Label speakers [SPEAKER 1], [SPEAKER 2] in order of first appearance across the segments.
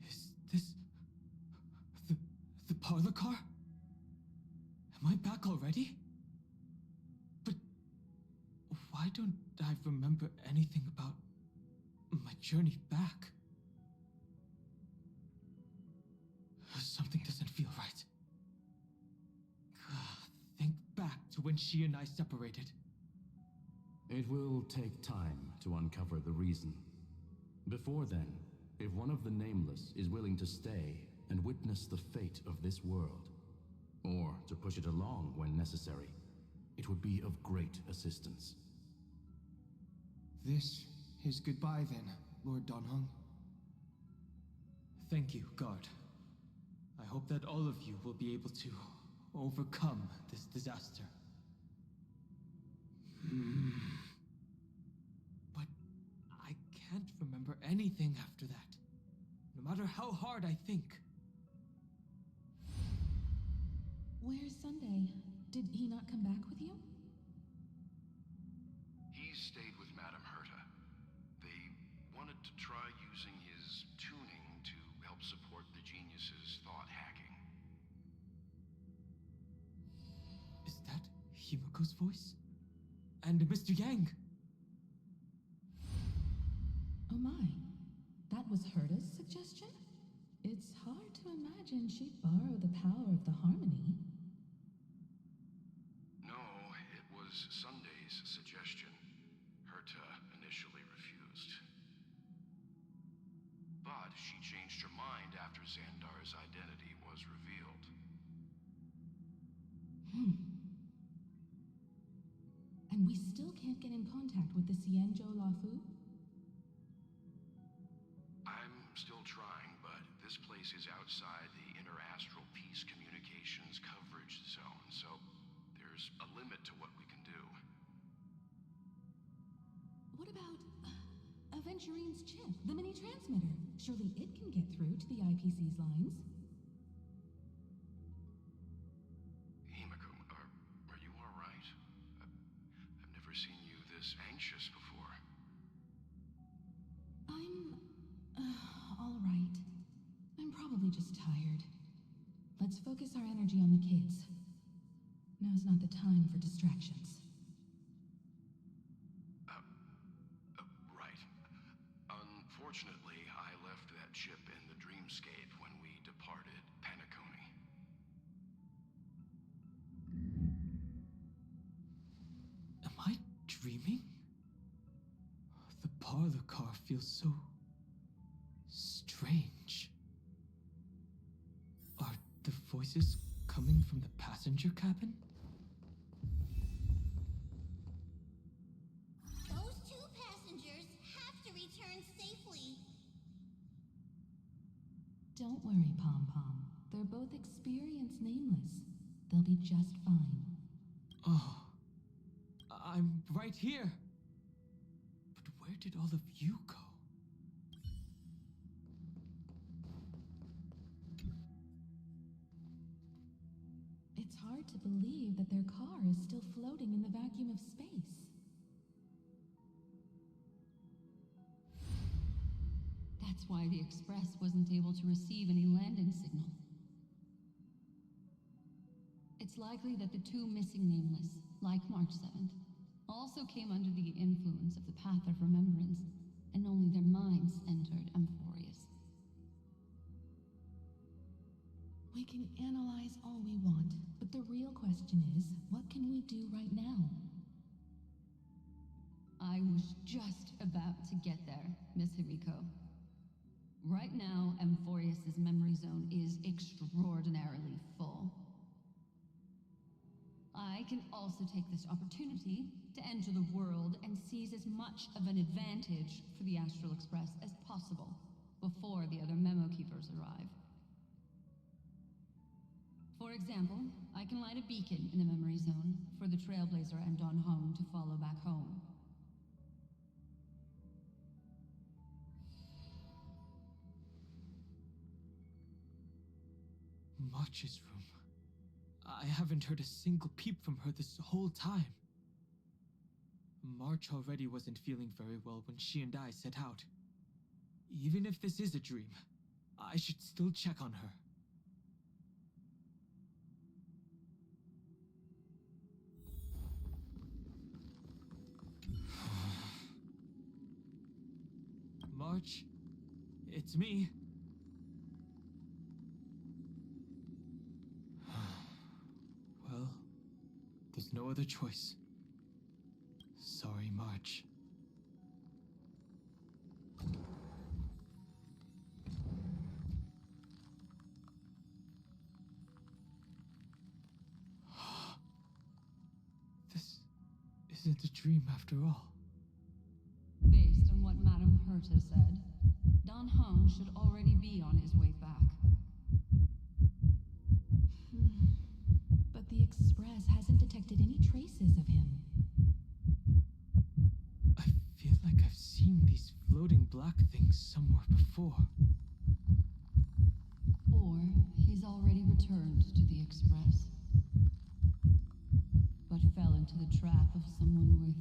[SPEAKER 1] Is this the parlor car? Am I back already? But why don't I remember anything about my journey back? Something doesn't feel right. Think back to when she and I separated.
[SPEAKER 2] It will take time to uncover the reason. Before then, if one of the Nameless is willing to stay and witness the fate of this world, or to push it along when necessary, it would be of great assistance.
[SPEAKER 3] This is goodbye then, Lord Donhong.
[SPEAKER 1] Thank you, Guard. I hope that all of you will be able to overcome this disaster. But I can't remember anything after that, no matter how hard I think.
[SPEAKER 4] Where's Sunday? Did he not come back with you?
[SPEAKER 5] He stayed with Madame Herta. They wanted to try using his tuning to help support the genius's thought hacking.
[SPEAKER 1] Is that Himiko's voice? And Mr. Yang?
[SPEAKER 4] Oh my. That was Herta's suggestion? It's hard to imagine she'd borrow the power of the harmony.
[SPEAKER 5] No, it was Sunday's suggestion. Herta initially refused. But she changed her mind after Xandar's identity was revealed.
[SPEAKER 4] And we still can't get in contact with the Xianzhou Lafu?
[SPEAKER 5] I'm still trying, but this place is outside the Inter-Astral Peace Communications coverage zone, so there's a limit to what we can do.
[SPEAKER 4] What about Aventurine's chip, the mini-transmitter? Surely it can get through to the IPC's lines.
[SPEAKER 5] Himiko, are you all right? I've never seen you this anxious before.
[SPEAKER 4] I'm all right. I'm probably just tired. Let's focus our energy on the kids. Now's not the time for distractions.
[SPEAKER 5] Right. Unfortunately, I left that chip in the dreamscape when we departed Penacony.
[SPEAKER 1] Am I dreaming? The parlor car feels so strange. Are the voices coming from the passenger cabin?
[SPEAKER 6] Those two passengers have to return safely.
[SPEAKER 4] Don't worry, Pom Pom. They're both experienced Nameless. They'll be just fine.
[SPEAKER 1] Oh, I'm right here. But where did all of you go?
[SPEAKER 4] It's hard to believe that their car is still floating in the vacuum of space. That's why the Express wasn't able to receive any landing signal. It's likely that the two missing Nameless, like March 7th, also came under the influence of the Path of Remembrance, and only their minds entered Amphorius. We can analyze all we want, but the real question is, what can we do right now? I was just about to get there, Miss Himiko. Right now, Amphorius' memory zone is extraordinarily full. I can also take this opportunity to enter the world and seize as much of an advantage for the Astral Express as possible before the other memo keepers arrive. For example, I can light a beacon in the memory zone for the Trailblazer and Donhong to follow back home.
[SPEAKER 1] March's room. I haven't heard a single peep from her this whole time. March already wasn't feeling very well when she and I set out. Even if this is a dream, I should still check on her. March, it's me. Well, there's no other choice. Sorry, March. This isn't a dream after all.
[SPEAKER 4] Based on what Madame Herta said, Don Heng should already be on his way back.
[SPEAKER 7] But the Express hasn't detected any traces of him.
[SPEAKER 1] I feel like I've seen these floating black things somewhere before.
[SPEAKER 4] Or he's already returned to the Express, but fell into the trap of someone with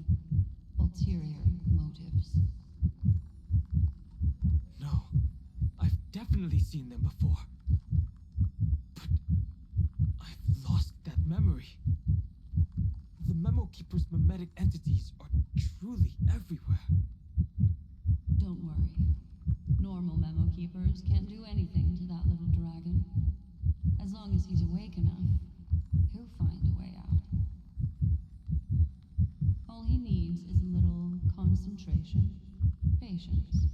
[SPEAKER 4] ulterior motives.
[SPEAKER 1] No, I've definitely seen them before. But I've lost that memory. The Memo Keeper's mimetic entities are truly everywhere.
[SPEAKER 4] Don't worry. Normal Memo Keepers can't do anything to that little dragon. As long as he's awake enough, he'll find a way out. All he needs is a little concentration, patience,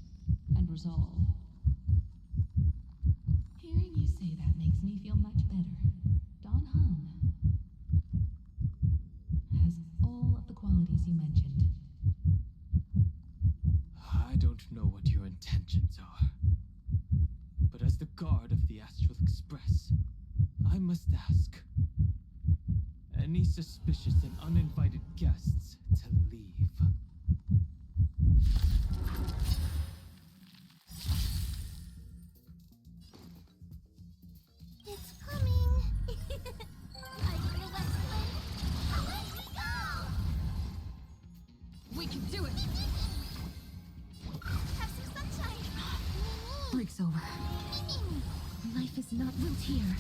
[SPEAKER 4] and resolve.
[SPEAKER 7] Hearing you say that makes me feel much better. Don Heng has all of the qualities you mentioned.
[SPEAKER 1] I don't know what your intentions are. But as the guard of the Astral Express, I must ask. Any suspicious and uninvited guests to leave.
[SPEAKER 6] It's coming. Are you in a wet split? Away we go!
[SPEAKER 4] We can do it!
[SPEAKER 6] Have some sunshine.
[SPEAKER 7] Break's over. Life is not built here.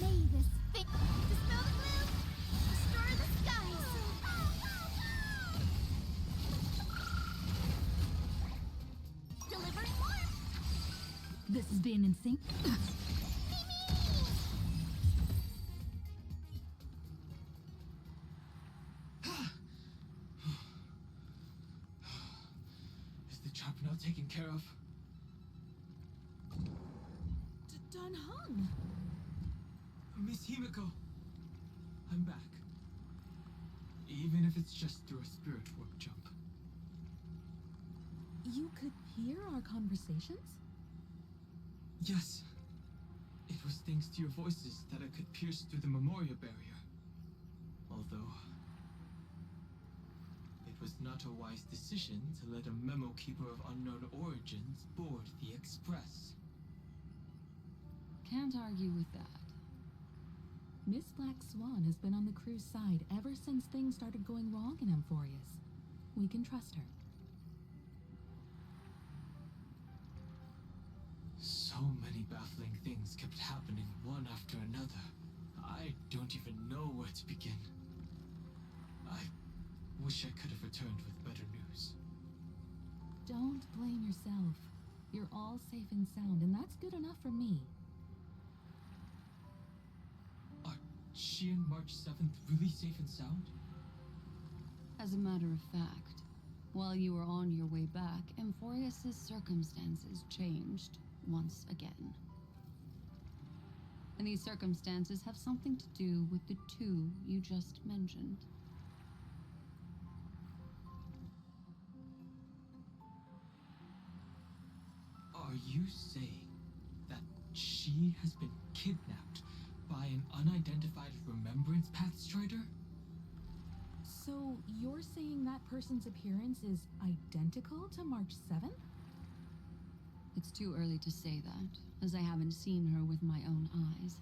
[SPEAKER 6] May this fit. Dispel the gloom. Restore the skies. Delivering warmth.
[SPEAKER 7] This is being in sync.
[SPEAKER 1] Is the trap now taken care of?
[SPEAKER 7] Don Heng!
[SPEAKER 1] Miss Himiko, I'm back. Even if it's just through a spirit warp jump.
[SPEAKER 7] You could hear our conversations?
[SPEAKER 1] Yes. It was thanks to your voices that I could pierce through the memorial barrier. Although, it was not a wise decision to let a memo keeper of unknown origins board the Express.
[SPEAKER 4] Can't argue with that.
[SPEAKER 7] Miss Black Swan has been on the crew's side ever since things started going wrong in Amphorius. We can trust her.
[SPEAKER 1] So many baffling things kept happening one after another. I don't even know where to begin. I wish I could have returned with better news.
[SPEAKER 7] Don't blame yourself. You're all safe and sound, and that's good enough for me.
[SPEAKER 1] Are she and March 7th really safe and sound?
[SPEAKER 4] As a matter of fact, while you were on your way back, Amphorius' circumstances changed once again. And these circumstances have something to do with the two you just mentioned.
[SPEAKER 1] Are you saying that she has been kidnapped by an unidentified Remembrance Path Strider?
[SPEAKER 7] So you're saying that person's appearance is identical to March 7th?
[SPEAKER 4] It's too early to say that, as I haven't seen her with my own eyes.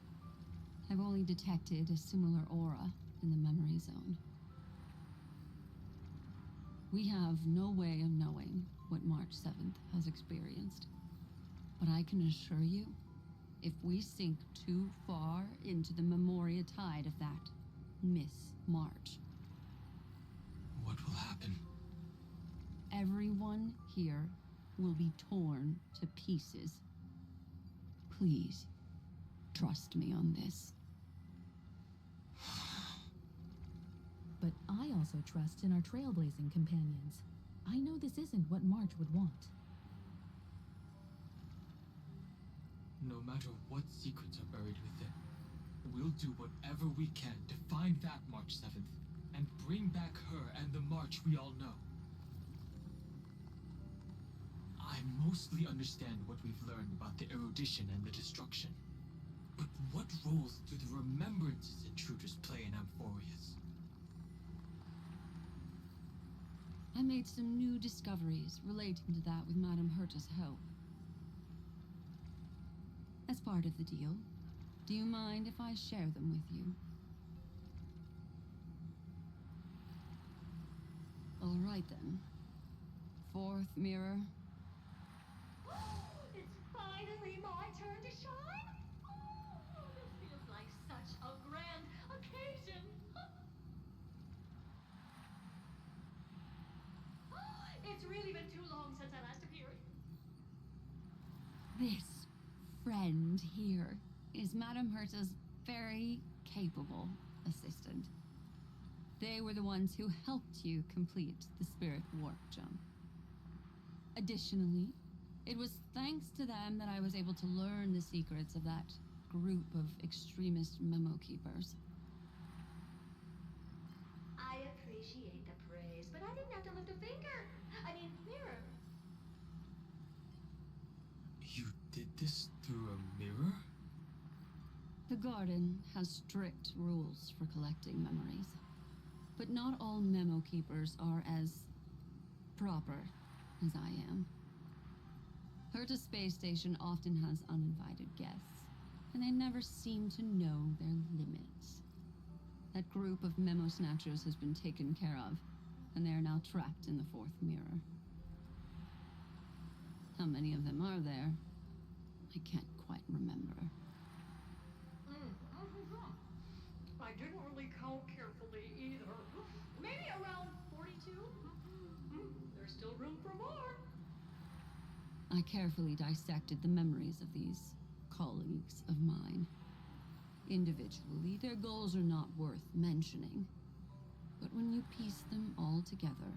[SPEAKER 4] I've only detected a similar aura in the memory zone. We have no way of knowing what March 7th has experienced. But I can assure you, if we sink too far into the memoria tide of that Miss March,
[SPEAKER 1] What will happen?
[SPEAKER 4] everyone here will be torn to pieces. Please, trust me on this.
[SPEAKER 7] But I also trust in our trailblazing companions. I know this isn't what March would want.
[SPEAKER 1] No matter what secrets are buried within, we'll do whatever we can to find that March 7th and bring back her and the March we all know. I mostly understand what we've learned about the erudition and the destruction. But what roles do the remembrances intruders play in Amphorius?
[SPEAKER 4] I made some new discoveries relating to that with Madame Herta's help. As part of the deal, do you mind if I share them with you? All right then. Fourth mirror.
[SPEAKER 8] It's finally my turn to shine! Oh, this feels like such a grand occasion! It's really been too long since I last appeared.
[SPEAKER 4] This friend here is Madame Herta's very capable assistant. They were the ones who helped you complete the spirit warp jump. Additionally, it was thanks to them that I was able to learn the secrets of that group of extremist memo keepers.
[SPEAKER 8] I appreciate the praise, but I didn't have to lift a finger. I mean, mirror.
[SPEAKER 1] You did this through a mirror?
[SPEAKER 4] The garden has strict rules for collecting memories, but not all memo keepers are as proper as I am. Herta Space Station often has uninvited guests, and they never seem to know their limits. That group of memo snatchers has been taken care of, and they are now trapped in the fourth mirror. How many of them are there? I can't quite remember.
[SPEAKER 8] I didn't really count carefully either. Maybe around 42? There's still room for more.
[SPEAKER 4] I carefully dissected the memories of these colleagues of mine. Individually, their goals are not worth mentioning. But when you piece them all together,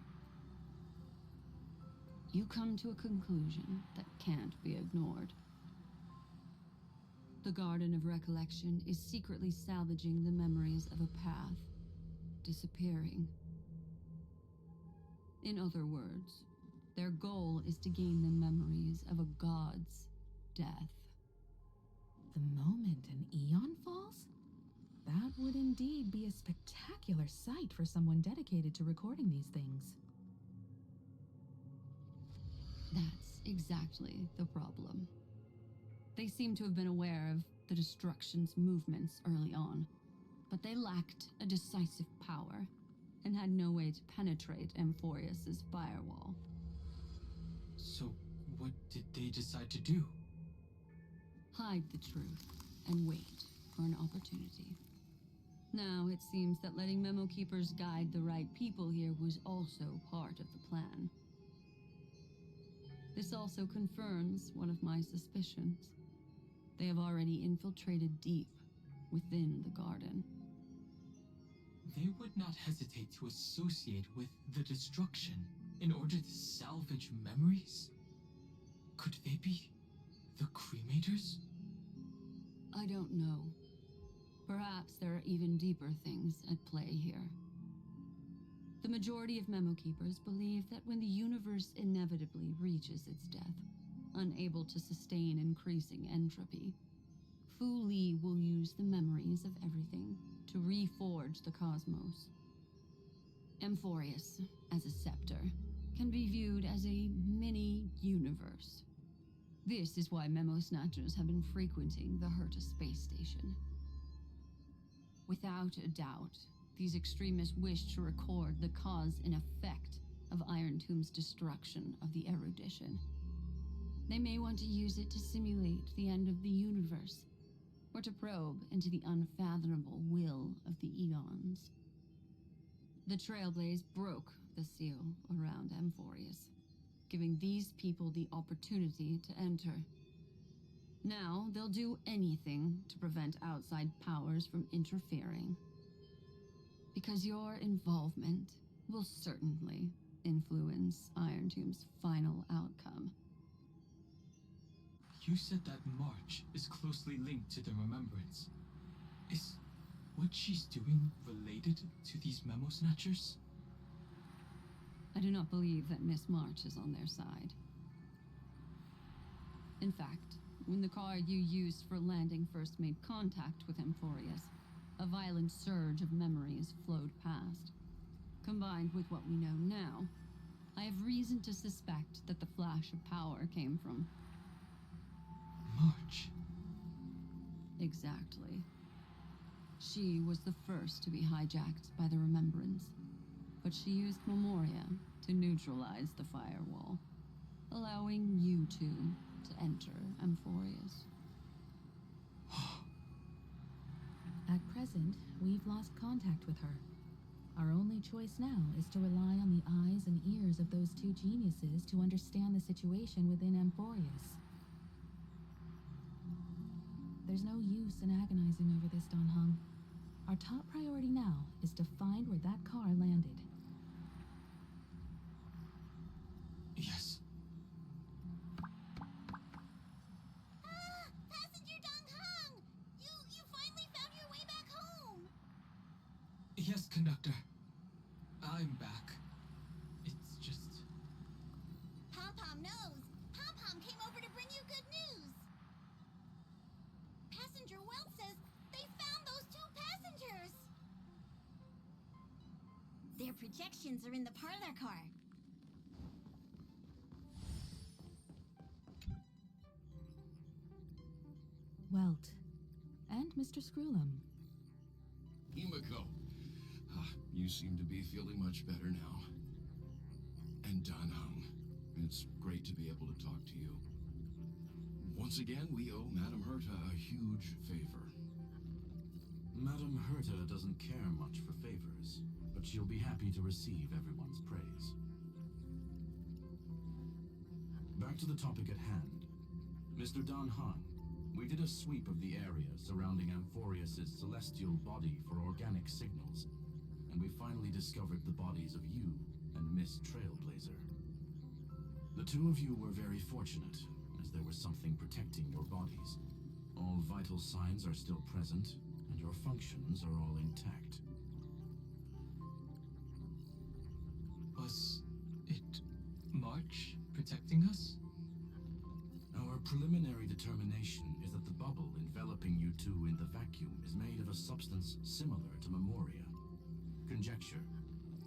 [SPEAKER 4] you come to a conclusion that can't be ignored. The Garden of Recollection is secretly salvaging the memories of a path disappearing. In other words, their goal is to gain the memories of a god's death.
[SPEAKER 7] The moment an eon falls? That would indeed be a spectacular sight for someone dedicated to recording these things.
[SPEAKER 4] That's exactly the problem. They seem to have been aware of the destruction's movements early on, but they lacked a decisive power and had no way to penetrate Amphorius's firewall.
[SPEAKER 1] So, what did they decide to do?
[SPEAKER 4] Hide the truth and wait for an opportunity. Now, it seems that letting memo keepers guide the right people here was also part of the plan. This also confirms one of my suspicions. They have already infiltrated deep within the garden.
[SPEAKER 1] They would not hesitate to associate with the destruction in order to salvage memories? Could they be the cremators?
[SPEAKER 4] I don't know. Perhaps there are even deeper things at play here. The majority of memo keepers believe that when the universe inevitably reaches its death, unable to sustain increasing entropy, Fu Li will use the memories of everything to reforge the cosmos. Amphorius, as a scepter, can be viewed as a mini-universe. This is why memo snatchers have been frequenting the Herta space station. Without a doubt, these extremists wish to record the cause and effect of Iron Tomb's destruction of the erudition. They may want to use it to simulate the end of the universe, or to probe into the unfathomable will of the eons. The Trailblaze broke the seal around Amphorius, giving these people the opportunity to enter. Now, they'll do anything to prevent outside powers from interfering. Because your involvement will certainly influence Iron Tomb's final outcome.
[SPEAKER 1] You said that March is closely linked to the Remembrance. Is what she's doing related to these memo snatchers?
[SPEAKER 4] I do not believe that Miss March is on their side. In fact, when the car you used for landing first made contact with Amphorius, a violent surge of memories flowed past. Combined with what we know now, I have reason to suspect that the flash of power came from...
[SPEAKER 1] March.
[SPEAKER 4] Exactly. She was the first to be hijacked by the Remembrance, but she used Memoria to neutralize the firewall, allowing you two to enter Amphorius.
[SPEAKER 7] At present, we've lost contact with her. Our only choice now is to rely on the eyes and ears of those two geniuses to understand the situation within Amphorius. There's no use in agonizing over this, Don Hung. Our top priority now is to find where that car landed.
[SPEAKER 1] Yes.
[SPEAKER 6] Passenger Dong Hung! You finally found your way back home!
[SPEAKER 1] Yes, conductor. I'm back. It's just...
[SPEAKER 6] Pom-Pom knows. Pom-Pom came over to bring you good news. Passenger Welt says they found those two passengers. Their projections are in the parlor car.
[SPEAKER 7] Welt. And Mr. Screwlum.
[SPEAKER 5] Himiko, you seem to be feeling much better now. And Dan Hung, it's great to be able to talk to you. Once again, we owe Madame Herta a huge favor.
[SPEAKER 2] Madame Herta doesn't care much for favors, but she'll be happy to receive everyone's praise. Back to the topic at hand. Mr. Dan Hung, we did a sweep of the area surrounding Amphorius' celestial body for organic signals, and we finally discovered the bodies of you and Miss Trailblazer. The two of you were very fortunate, as there was something protecting your bodies. All vital signs are still present, and your functions are all intact.
[SPEAKER 1] Was it March protecting us?
[SPEAKER 2] Our preliminary determination is that the bubble enveloping you two in the vacuum is made of a substance similar to Memoria. Conjecture.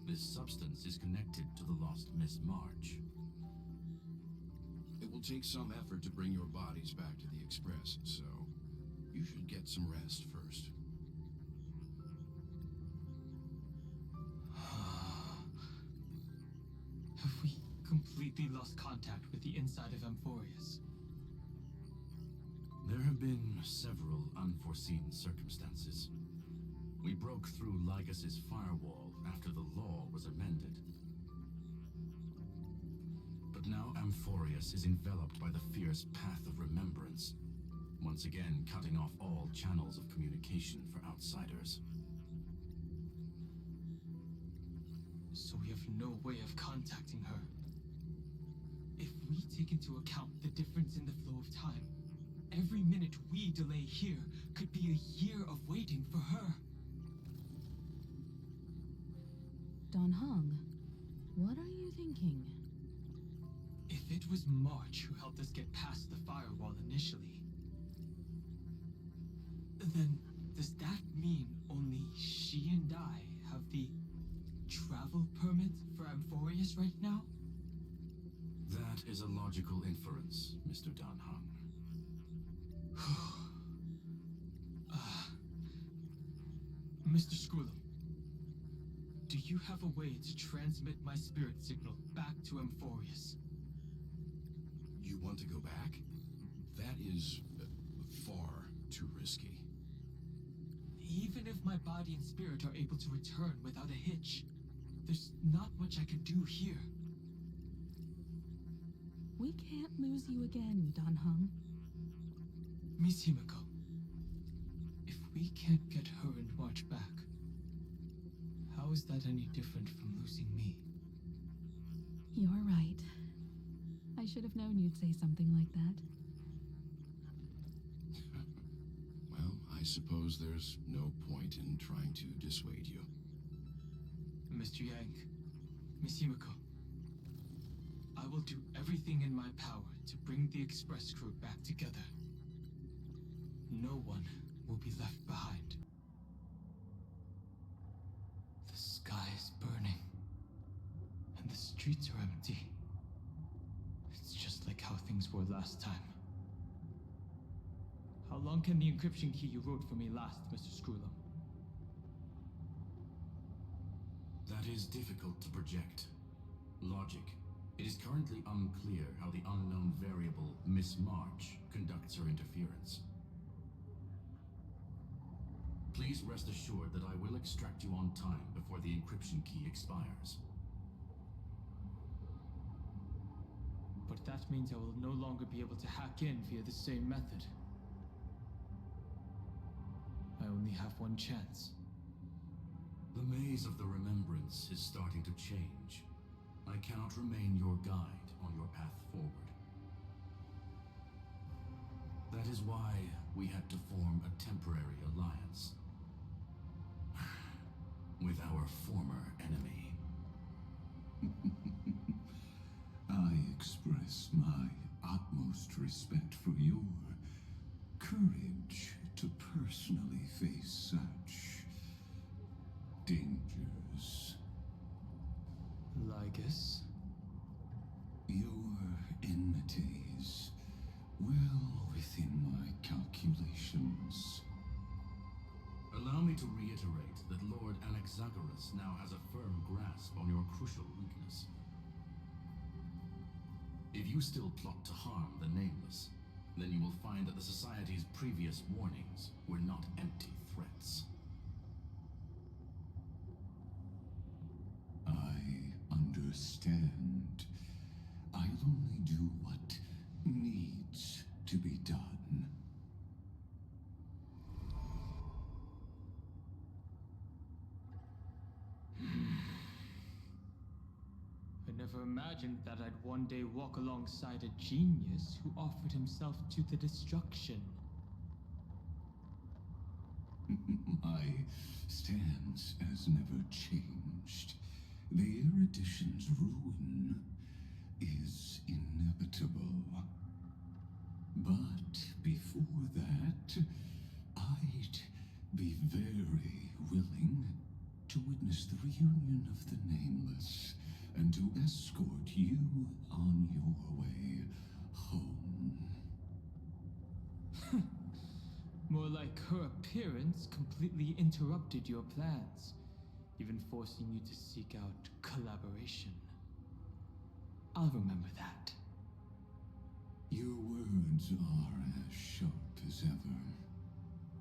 [SPEAKER 2] This substance is connected to the lost Miss March.
[SPEAKER 5] It will take some effort to bring your bodies back to the Express, so you should get some rest first.
[SPEAKER 1] Have we completely lost contact with the inside of Amphorius?
[SPEAKER 2] There have been several unforeseen circumstances. We broke through Lygas's firewall after the law was amended. But now Amphorius is enveloped by the fierce path of remembrance, once again cutting off all channels of communication for outsiders.
[SPEAKER 1] So we have no way of contacting her. If we take into account the difference in the flow of time, every minute we delay here could be a year of waiting for her.
[SPEAKER 7] Don Hung, what are you thinking?
[SPEAKER 1] If it was March who helped us get past the firewall initially, then does that mean only she and I have the travel permit for Amphorius right now?
[SPEAKER 2] That is a logical inference, Mr. Dan Heng.
[SPEAKER 1] Mr. Skrulum, do you have a way to transmit my spirit signal back to Amphorius?
[SPEAKER 5] You want to go back? That is far too risky.
[SPEAKER 1] Even if my body and spirit are able to return without a hitch, there's not much I can do here.
[SPEAKER 7] We can't lose you again, Dan Heng.
[SPEAKER 1] Miss Himiko, if we can't get her and March back, how is that any different from losing me?
[SPEAKER 7] You're right. I should have known you'd say something like that.
[SPEAKER 5] Well, I suppose there's no point in trying to dissuade you.
[SPEAKER 1] Mr. Yang, Miss Himiko, I will do everything in my power to bring the Express crew back together. No one will be left behind. The sky is burning, and the streets are empty. It's just like how things were last time. How long can the encryption key you wrote for me last, Mr. Skrulum?
[SPEAKER 2] That is difficult to project. Logic. It is currently unclear how the unknown variable, Miss March, conducts her interference. Please rest assured that I will extract you on time before the encryption key expires.
[SPEAKER 1] But that means I will no longer be able to hack in via the same method. I only have one chance.
[SPEAKER 2] The maze of the remembrance is starting to change. I cannot remain your guide on your path forward. That is why we had to form a temporary alliance with our former enemy.
[SPEAKER 9] I express my utmost respect for your courage to personally face such dangers.
[SPEAKER 1] Lygus?
[SPEAKER 9] Your enmities, well within my calculations.
[SPEAKER 2] Allow me to reiterate that Lord Anaxagoras now has a firm grasp on your crucial weakness. If you still plot to harm the Nameless, then you will find that the Society's previous warnings were not empty threats.
[SPEAKER 9] I understand. I'll only do what needs to be done.
[SPEAKER 1] I never imagined that I'd one day walk alongside a genius who offered himself to the destruction.
[SPEAKER 9] My stance has never changed. The erudition's ruin is inevitable. But before that, I'd be very willing to witness the reunion of the Nameless and to escort you on your way home.
[SPEAKER 1] More like her appearance completely interrupted your plans, even forcing you to seek out collaboration. I'll remember that.
[SPEAKER 9] Your words are as sharp as ever.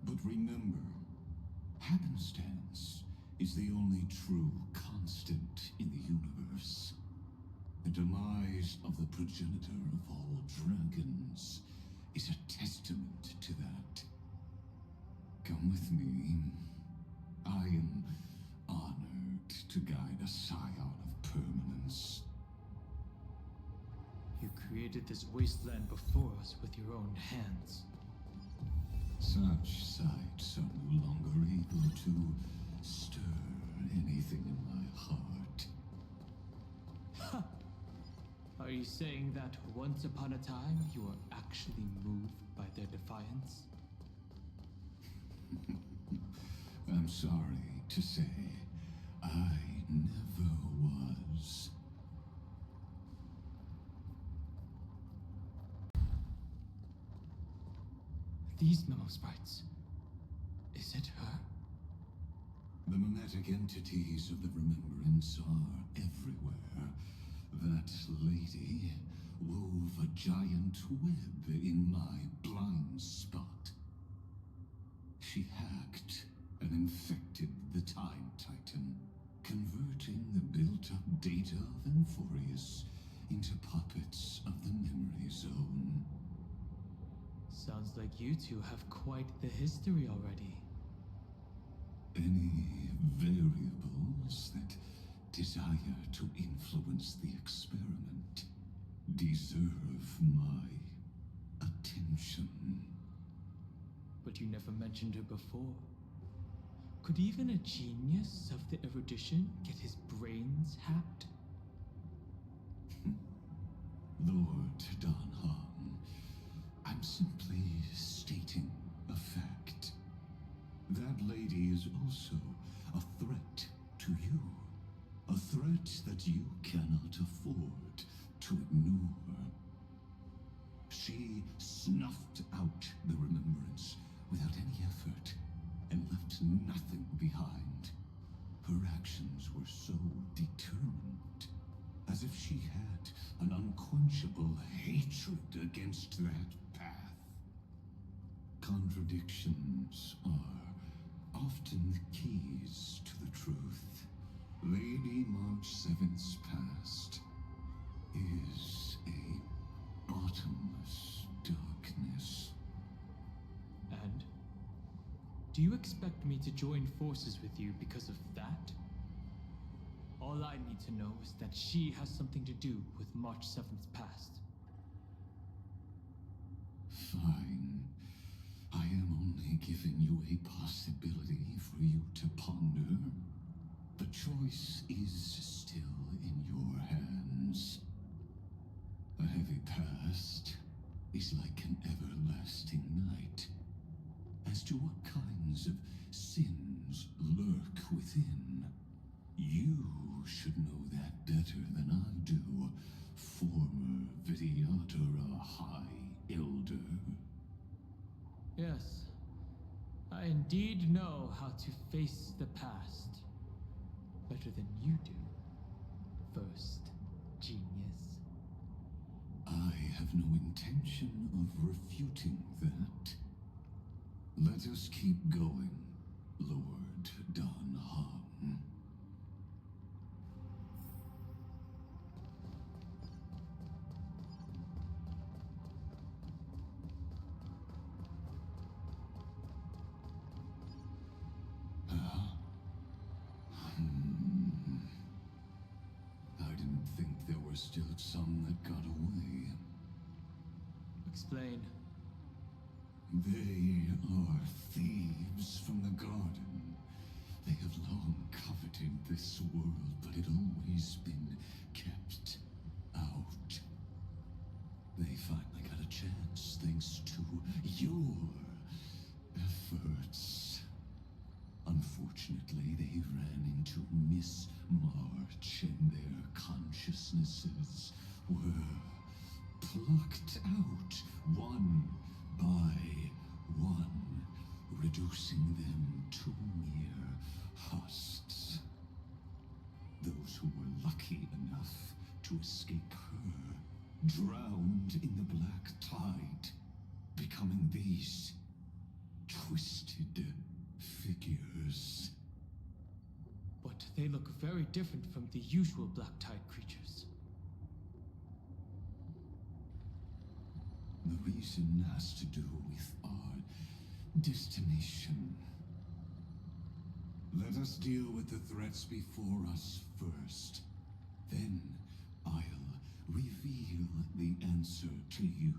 [SPEAKER 9] But remember, happenstance is the only true constant in the universe. The demise of the progenitor of all dragons is a testament to that. Come with me. I am honored to guide a scion of permanence.
[SPEAKER 1] You created this wasteland before us with your own hands.
[SPEAKER 9] Such sights are no longer able to stir anything in my heart.
[SPEAKER 1] Ha! Are you saying that once upon a time you were actually moved by their defiance?
[SPEAKER 9] I'm sorry to say, I never was.
[SPEAKER 1] These memo sprites. Is it her?
[SPEAKER 9] The mimetic entities of the remembrance are everywhere. That lady wove a giant web in my blind spot. She hacked and infected the Time Titan, converting the built-up data of Amphorius into puppets of the Memory Zone.
[SPEAKER 1] Sounds like you two have quite the history already.
[SPEAKER 9] Any variables that desire to influence the experiment deserve my attention.
[SPEAKER 1] But you never mentioned her before. Could even a genius of the erudition get his brains hacked?
[SPEAKER 9] Lord Danham, I'm simply stating a fact. That lady is also a threat to you. A threat that you cannot afford to ignore. She snuffed out the remembrance without any effort and left nothing behind. Her actions were so determined, as if she had an unquenchable hatred against that path. Contradictions are often the keys to the truth. Lady March 7th's past is a bottomless darkness.
[SPEAKER 1] And? Do you expect me to join forces with you because of that? All I need to know is that she has something to do with March 7th's past.
[SPEAKER 9] Fine. I am only giving you a possibility for you to ponder. The choice is still in your hands. A heavy past is like an everlasting night. As to what kinds of sins lurk within, you should know that better than I do, former Vidyadhara High Elder.
[SPEAKER 1] Yes, I indeed know how to face the past better than you do, first genius.
[SPEAKER 9] I have no intention of refuting that. Let us keep going, Lord Danham. I didn't think there were still some that got away.
[SPEAKER 1] Explain.
[SPEAKER 9] They are thieves from the garden. They have long coveted this world, but it always been kept out. They finally got a chance thanks to your efforts. Unfortunately, they ran into Miss March and their consciousnesses were plucked out one by one, reducing them to mere husks. Those who were lucky enough to escape her drowned in the black tide, becoming these twisted figures.
[SPEAKER 1] But they look very different from the usual Black Tide creatures.
[SPEAKER 9] The reason has to do with our destination. Let us deal with the threats before us first. Then I'll reveal the answer to you.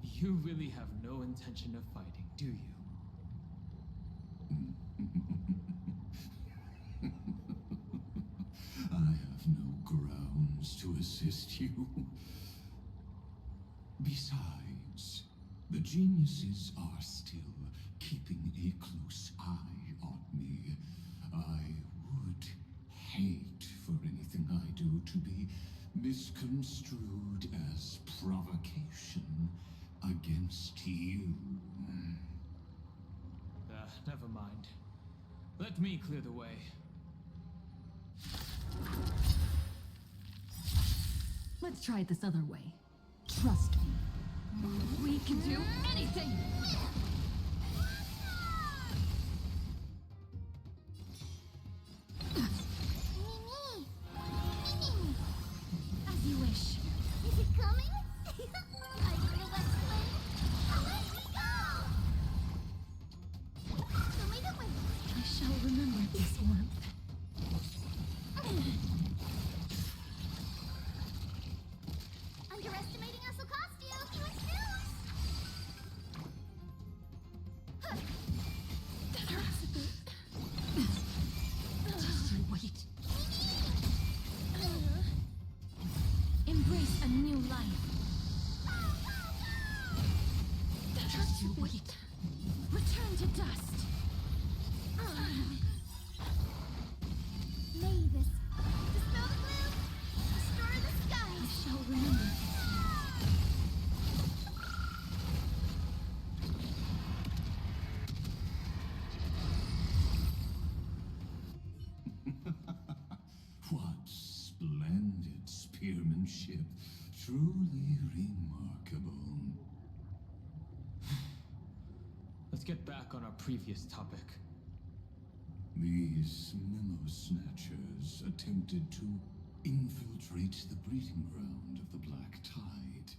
[SPEAKER 1] You really have no intention of fighting, do you?
[SPEAKER 9] I have no grounds to assist you. Besides, the geniuses are still keeping a close eye on me, misconstrued as provocation against you.
[SPEAKER 1] Never mind. Let me clear the way.
[SPEAKER 4] Let's try it this other way. Trust me. We can do anything!
[SPEAKER 6] Mimi! Mimi! As you wish. Is it coming? I little West Wind. Away we go! Show me the way.
[SPEAKER 7] I shall remember this warmth.
[SPEAKER 6] Underestimating us will cost you. You snooze.
[SPEAKER 7] That hurts a bit. Just you wait. Embrace a new life. Just you wait. Return to dust.
[SPEAKER 6] May this dispel the gloom, restore the
[SPEAKER 7] I
[SPEAKER 6] skies.
[SPEAKER 7] shall remember.
[SPEAKER 9] What splendid spearmanship. Truly remarkable.
[SPEAKER 1] Let's get back on our previous topic.
[SPEAKER 9] These memo snatchers attempted to infiltrate the breeding ground of the Black Tide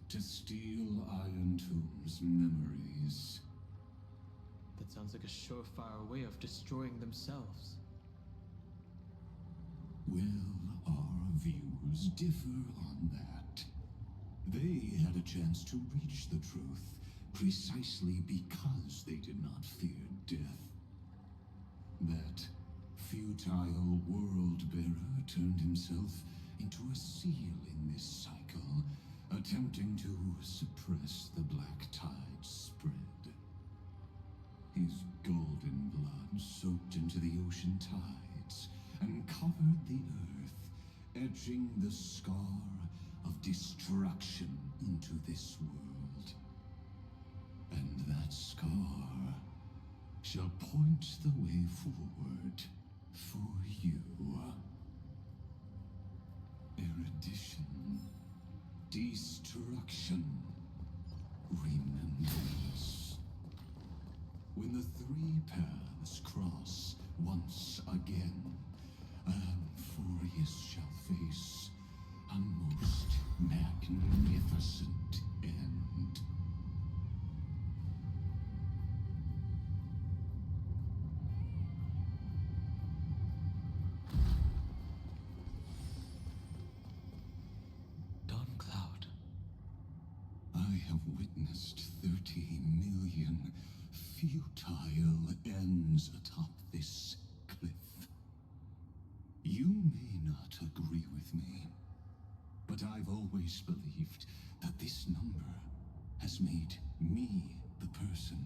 [SPEAKER 9] to steal Iron Tomb's memories.
[SPEAKER 1] That sounds like a surefire way of destroying themselves.
[SPEAKER 9] Well, our views differ on that. They had a chance to reach the truth precisely because they did not fear death. That futile world-bearer turned himself into a seal in this cycle, attempting to suppress the Black Tide's spread. His golden blood soaked into the ocean tides and covered the earth, etching the scar of destruction into this world. And that scar shall point the way forward for you. Erudition, destruction, remembrance. When the three paths cross once again, Furious shall face a most magnificent end.
[SPEAKER 1] Dawn Cloud.
[SPEAKER 9] I have witnessed 30 million futile ends atop this cliff. You may not agree with me, but I've always believed that this number has made me the person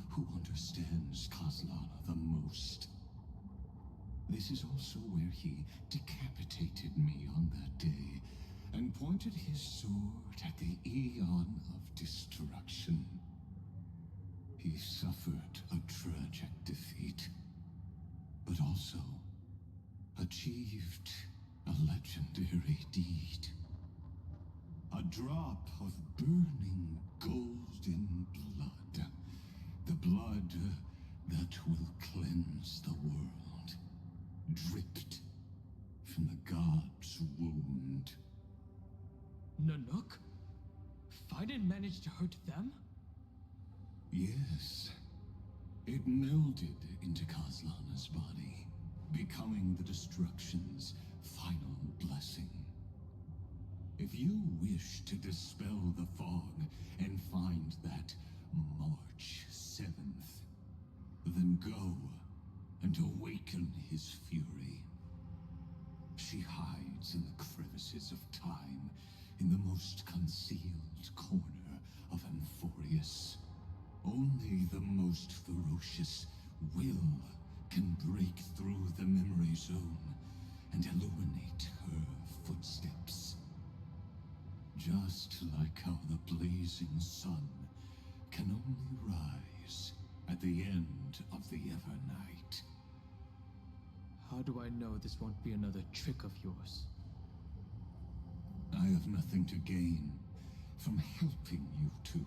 [SPEAKER 9] who understands Kozlana the most. This is also where he decapitated me on that day and pointed his sword at the Aeon of Destruction. He suffered a tragic defeat, but also achieved a legendary deed. A drop of burning golden blood. The blood that will cleanse the world. Dripped from the god's wound.
[SPEAKER 1] Nanook? Fiden managed to hurt them?
[SPEAKER 9] Yes. It melded into Kozlana's body, becoming the Destruction's final blessing. If you wish to dispel the fog and find that March 7th, then go and awaken his fury. She hides in the crevices of time, in the most concealed corner of Amphorius. Only the most ferocious will can break through the memory zone and illuminate her footsteps. Just like how the blazing sun can only rise at the end of the Evernight.
[SPEAKER 1] How do I know this won't be another trick of yours?
[SPEAKER 9] I have nothing to gain from helping you two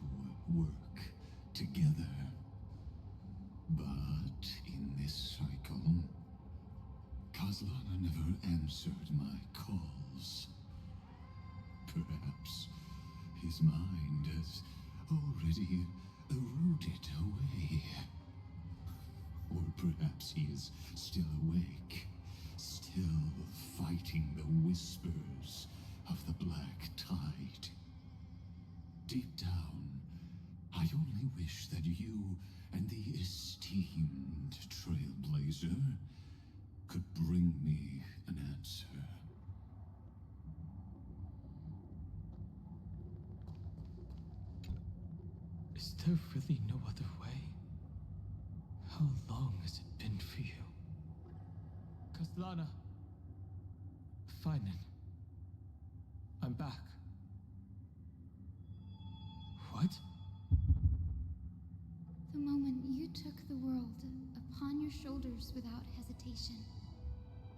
[SPEAKER 9] work together. But in this cycle, Kazlana never answered my calls. Perhaps his mind has already eroded away. Or perhaps he is still awake, still fighting the whispers of the Black Tide. Deep down, I only wish that you and the esteemed Trailblazer could bring me an answer.
[SPEAKER 1] Is there really no other way? How long has it been for you? Kaslana. Fine. I'm back. What?
[SPEAKER 6] The moment you took the world upon your shoulders without hesitation,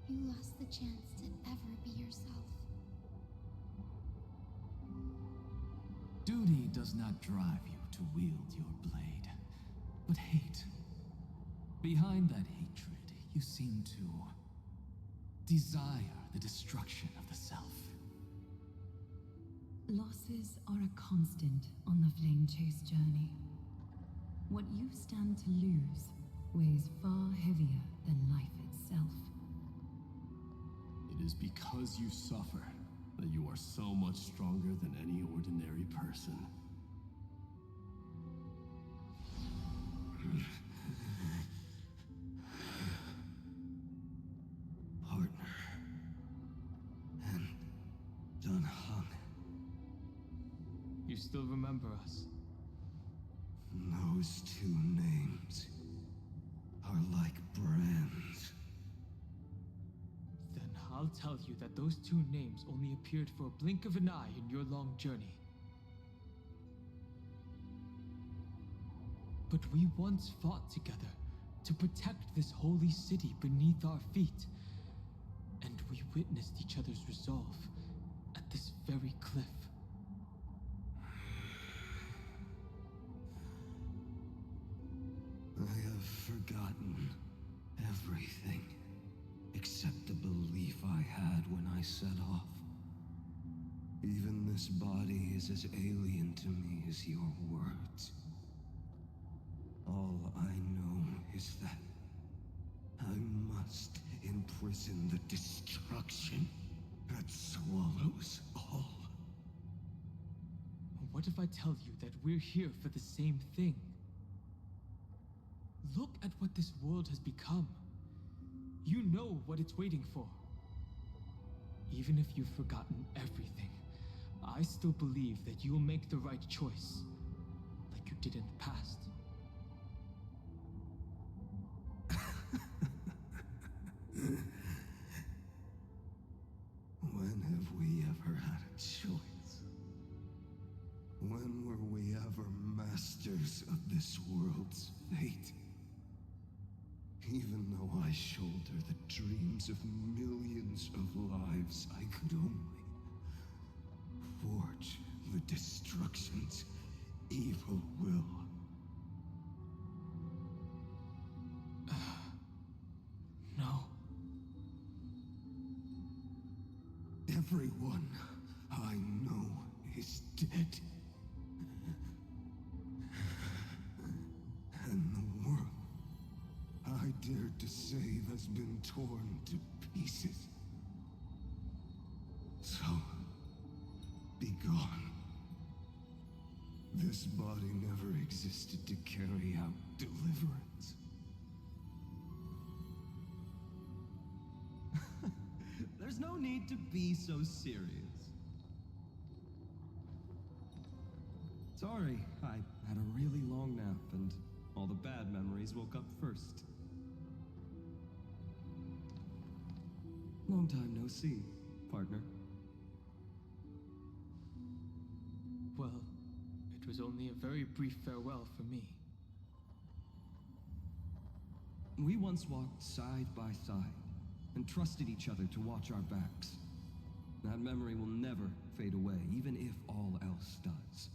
[SPEAKER 6] you lost the chance to ever be yourself.
[SPEAKER 2] Duty does not drive you to wield your blade, but hate. Behind that hatred, you seem to desire the destruction of the self.
[SPEAKER 7] Losses are a constant on the Flame Chase journey. What you stand to lose weighs far heavier than life itself.
[SPEAKER 2] It is because you suffer that you are so much stronger than any ordinary person.
[SPEAKER 10] Partner. And Don Heng.
[SPEAKER 1] You still remember us?
[SPEAKER 10] Those two names are like brands.
[SPEAKER 1] Then I'll tell you that those two names only appeared for a blink of an eye in your long journey. But we once fought together to protect this holy city beneath our feet. And we witnessed each other's resolve at this very cliff.
[SPEAKER 10] I have forgotten everything except the belief I had when I set off. Even this body is as alien to me as your words. All I know is that I must imprison the destruction that swallows all.
[SPEAKER 1] What if I tell you that we're here for the same thing? Look at what this world has become. You know what it's waiting for. Even if you've forgotten everything, I still believe that you'll make the right choice, like you did in the past.
[SPEAKER 10] When have we ever had a choice? When were we ever masters of this world's fate? Even though I shoulder the dreams of millions of lives, I could only forge the destruction's evil will.
[SPEAKER 1] No.
[SPEAKER 10] Everyone I know is dead. And the world I dared to save has been torn to pieces. So, be gone. This body never existed to carry out deliverance.
[SPEAKER 11] There's no need to be so serious. Sorry, I had a really long nap and all the bad memories woke up first. Long time no see, partner.
[SPEAKER 1] was only a very brief farewell for me.
[SPEAKER 11] We once walked side by side and trusted each other to watch our backs. That memory will never fade away, even if all else does.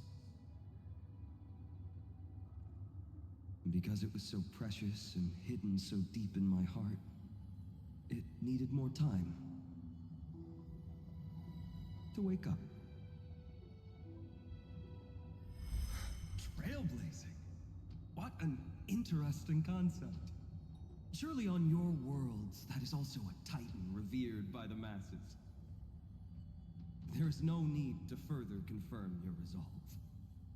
[SPEAKER 11] And because it was so precious and hidden so deep in my heart, it needed more time to wake up. Trailblazing? What an interesting concept. Surely on your worlds, that is also a titan revered by the masses. There is no need to further confirm your resolve.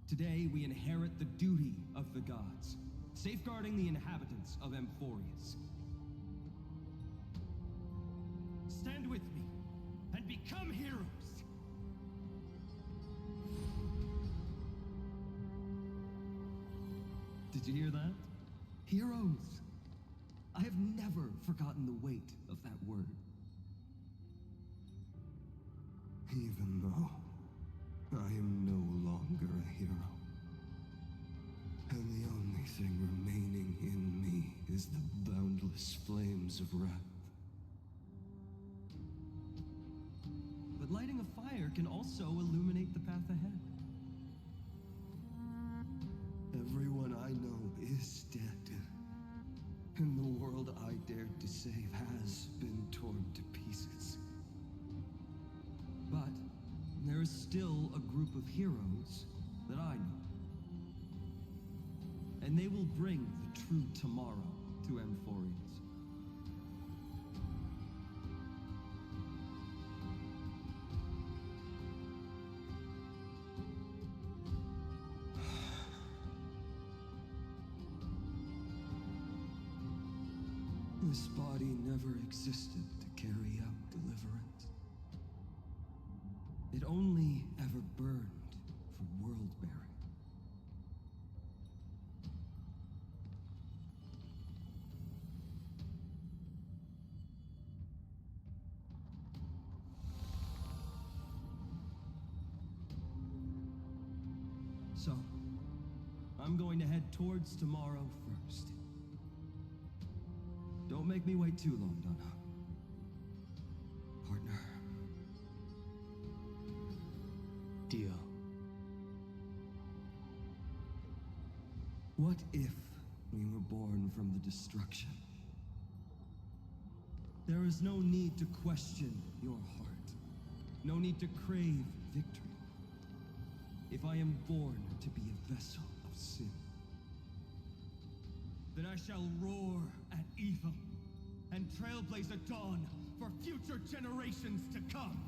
[SPEAKER 11] Today, we inherit the duty of the gods, safeguarding the inhabitants of Amphorius. Stand with me, and become heroes! Did you hear that? Heroes! I have never forgotten the weight of that word.
[SPEAKER 10] Even though I am no longer a hero, and the only thing remaining in me is the boundless flames of wrath.
[SPEAKER 11] But lighting a fire can also illuminate the path ahead.
[SPEAKER 10] Everyone I know is dead, and the world I dared to save has been torn to pieces.
[SPEAKER 11] But there is still a group of heroes that I know. And they will bring the true tomorrow to Amphorius.
[SPEAKER 10] This body never existed to carry out deliverance.
[SPEAKER 11] It only ever burned for world-bearing. So, I'm going to head towards tomorrow first. Don't make me wait too long, Donna. Partner.
[SPEAKER 1] Deal.
[SPEAKER 10] What if we were born from the destruction?
[SPEAKER 11] There is no need to question your heart. No need to crave victory. If I am born to be a vessel of sin, then I shall roar at evil and trailblaze a dawn for future generations to come.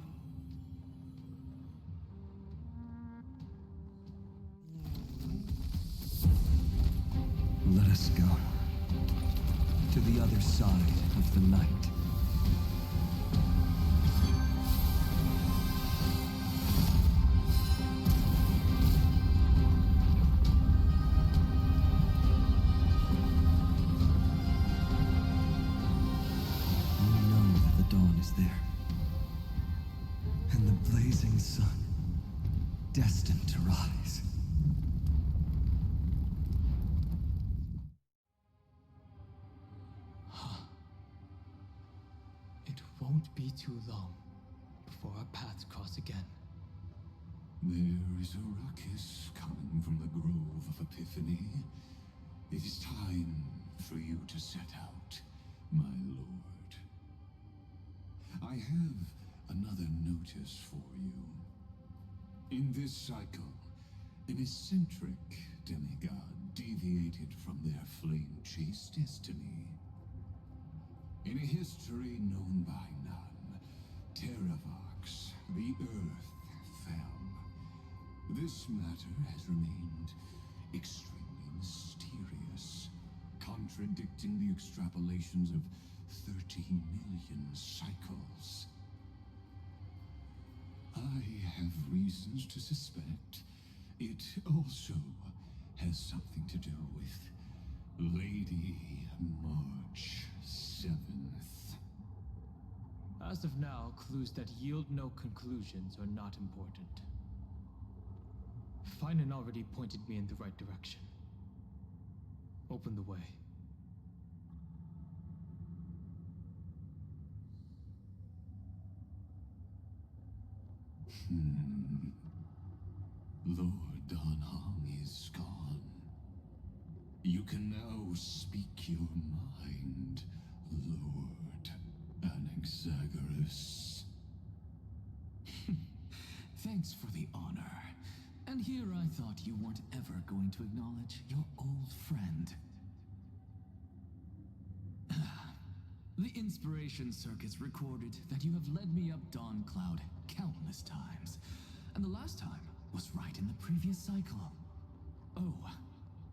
[SPEAKER 10] Let us go to the other side of the night. There, and the blazing sun destined to rise.
[SPEAKER 1] It won't be too long before our paths cross again.
[SPEAKER 9] There is a ruckus coming from the Grove of Epiphany. It is time for you to set out, my lord. I have another notice for you. In this cycle, an eccentric demigod deviated from their flame-chased destiny. In a history known by none, Terravox, the Earth, fell. This matter has remained extremely mysterious, contradicting the extrapolations of 30 million cycles. I have reasons to suspect it also has something to do with Lady March 7th.
[SPEAKER 1] As of now, clues that yield no conclusions are not important. Finan already pointed me in the right direction. Open the way.
[SPEAKER 9] Lord Danhang is gone. You can now speak your mind, Lord Anaxagoras.
[SPEAKER 2] Thanks for the honor. And here I thought you weren't ever going to acknowledge your old friend. The Inspiration Circus recorded that you have led me up Dawn Cloud countless times. And the last time was right in the previous cycle. Oh,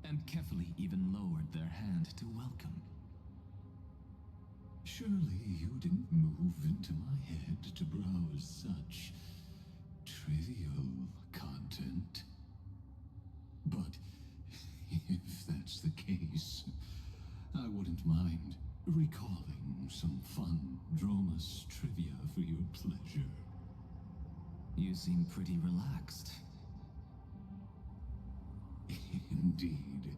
[SPEAKER 2] and Kefali even lowered their hand to welcome.
[SPEAKER 9] Surely you didn't move into my head to browse such trivial content. But if that's the case, I wouldn't mind recalling some fun Dromas trivia for your pleasure.
[SPEAKER 2] You seem pretty relaxed.
[SPEAKER 9] Indeed.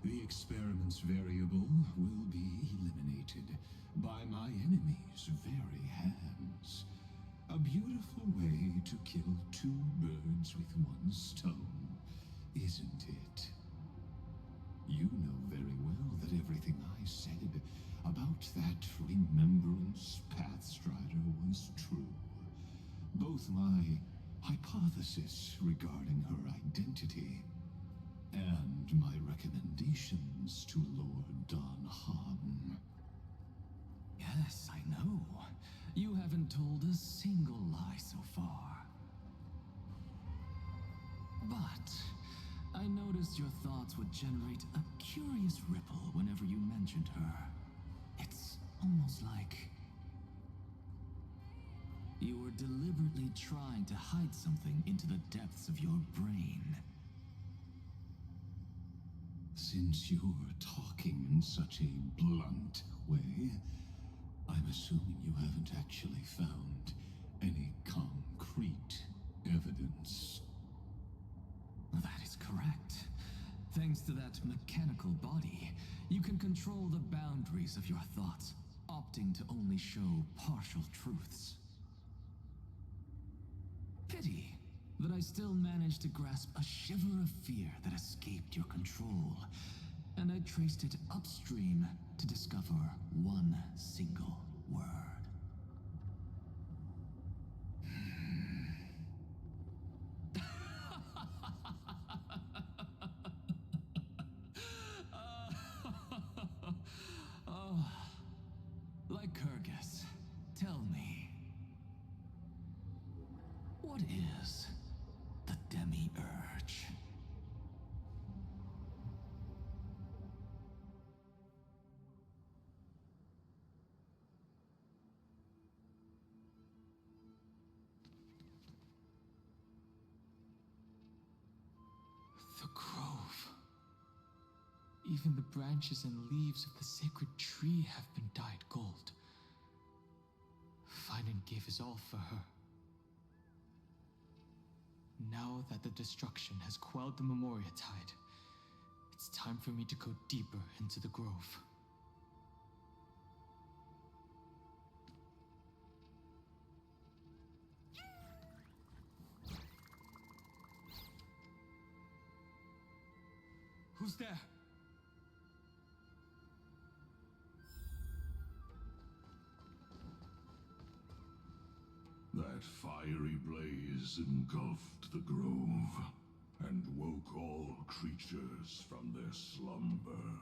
[SPEAKER 9] The experiment's variable will be eliminated by my enemy's very hands. A beautiful way to kill two birds with one stone, isn't it? You know very well that everything I said about that Remembrance Pathstrider was true. Both my hypothesis regarding her identity and my recommendations to Lord Danhang.
[SPEAKER 2] Yes, I know. You haven't told a single lie so far. But I noticed your thoughts would generate a curious ripple whenever you mentioned her. It's almost like you were deliberately trying to hide something into the depths of your brain.
[SPEAKER 9] Since you're talking in such a blunt way, I'm assuming you haven't actually found any concrete evidence.
[SPEAKER 2] That is correct. Thanks to that mechanical body, you can control the boundaries of your thoughts, opting to only show partial truths. Pity that I still managed to grasp a shiver of fear that escaped your control, and I traced it upstream to discover one single word. Oh, Lycurgus, tell me, what is the Demi-Urge?
[SPEAKER 1] The grove. Even the branches and leaves of the sacred tree have been dyed gold. Finan gave his all for her. Now that the destruction has quelled the Memoria Tide, it's time for me to go deeper into the grove. Who's there?
[SPEAKER 9] That fiery blaze engulfed the grove and woke all creatures from their slumber.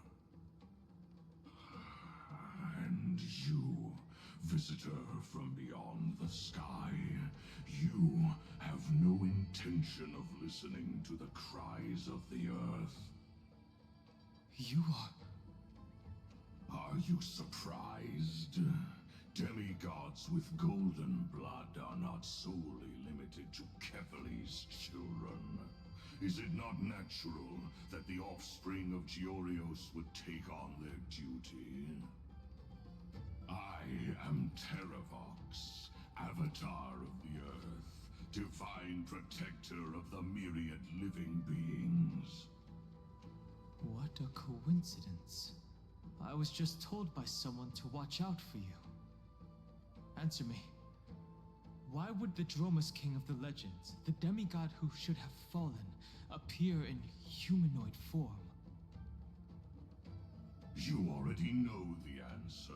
[SPEAKER 9] And you, visitor from beyond the sky, you have no intention of listening to the cries of the earth.
[SPEAKER 1] You are...
[SPEAKER 9] Are you surprised? Demigods with golden blood are not solely limited to Kefali's children. Is it not natural that the offspring of Georios would take on their duty? I am Terravox, Avatar of the Earth, divine protector of the myriad living beings.
[SPEAKER 1] What a coincidence. I was just told by someone to watch out for you. Answer me. Why would the Dromus King of the Legends, the demigod who should have fallen, appear in humanoid form?
[SPEAKER 9] You already know the answer.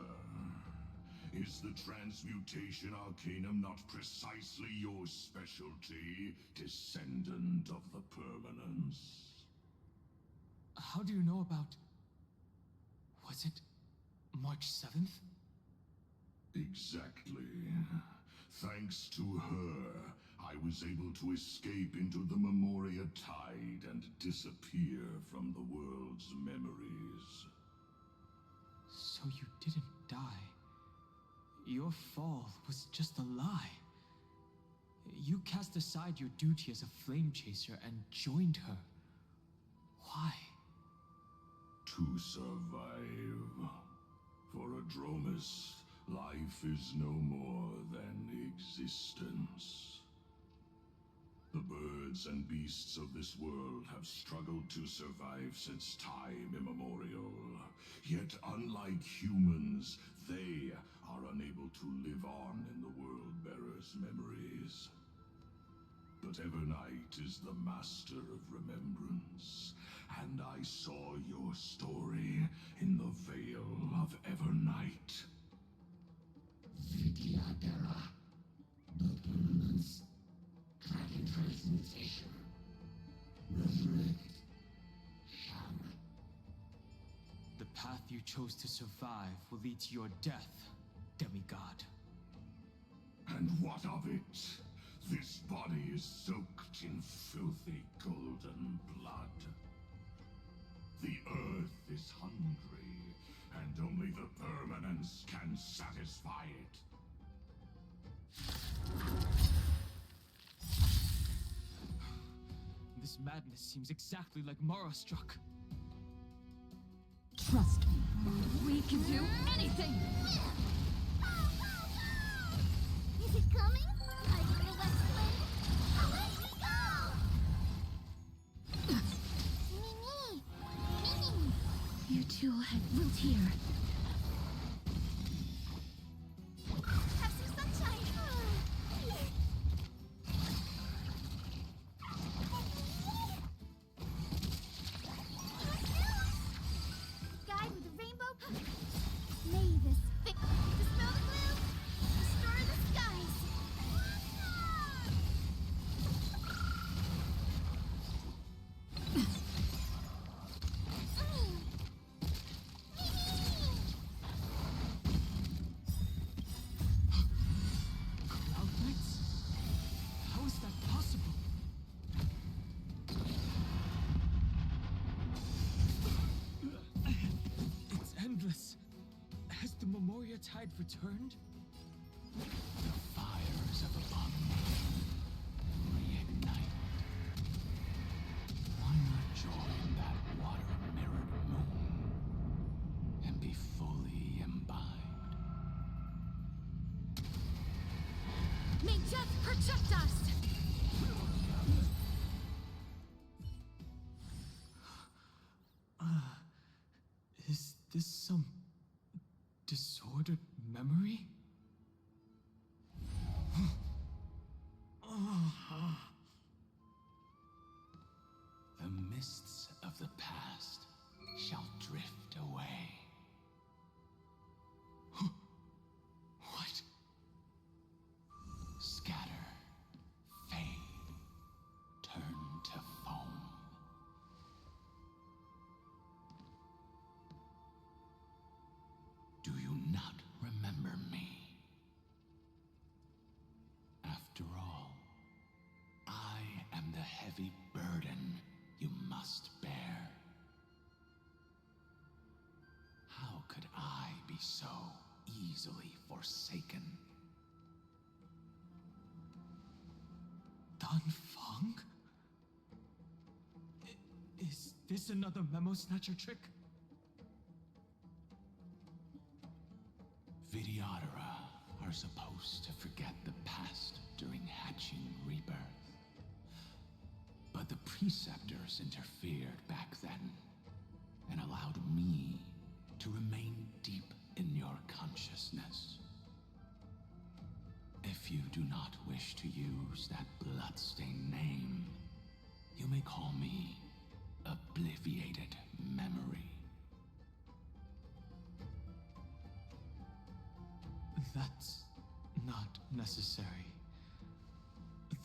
[SPEAKER 9] Is the transmutation arcanum not precisely your specialty, descendant of the permanence?
[SPEAKER 1] How do you know about... Was it March 7th?
[SPEAKER 9] Exactly. Thanks to her, I was able to escape into the Memoria Tide and disappear from the world's memories.
[SPEAKER 1] So you didn't die. Your fall was just a lie. You cast aside your duty as a flame chaser and joined her. Why?
[SPEAKER 9] To survive. For a Dromus, life is no more than existence. The birds and beasts of this world have struggled to survive since time immemorial. Yet unlike humans, they are unable to live on in the World-Bearer's memories. But Evernight is the master of remembrance, and I saw your story in the Veil of Evernight.
[SPEAKER 12] Vidyadhara, the permanence, dragon transmutation, resurrect, Shang.
[SPEAKER 1] The path you chose to survive will lead to your death, demigod.
[SPEAKER 9] And what of it? This body is soaked in filthy golden blood. The earth is hungry, and only the permanence can satisfy it.
[SPEAKER 1] This madness seems exactly like Mara struck.
[SPEAKER 4] Trust me, we can do anything!
[SPEAKER 6] Is it coming? Are you the West Wind? Away we go! Mimi!
[SPEAKER 4] You two had root here.
[SPEAKER 6] Have some sunshine! Guide with a rainbow puff. May this fix dispel the gloom, restore the skies.
[SPEAKER 1] Cloud Knights? How is that possible? It's endless. Has the Memoria Tide returned?
[SPEAKER 2] The fires of abomination reignite. Why not join that water-mirrored moon and be fully imbibed?
[SPEAKER 6] May death protect us!
[SPEAKER 1] Is this some disordered memory?
[SPEAKER 2] The mists of the past shall drift away.
[SPEAKER 1] What?
[SPEAKER 2] Scatter, fade, turn to foam. Do you not remember me? After all, I am the heavy burden you must bear. How could I be so easily forsaken?
[SPEAKER 1] Dan Feng? Is this another memo snatcher trick?
[SPEAKER 2] Vidyadhara,
[SPEAKER 9] are supposed to forget the past during hatching rebirth. But the preceptors interfered back then and allowed me to remain deep in your consciousness. If you do not wish to use that bloodstained name, you may call me Obliviated Memory.
[SPEAKER 1] That's not necessary.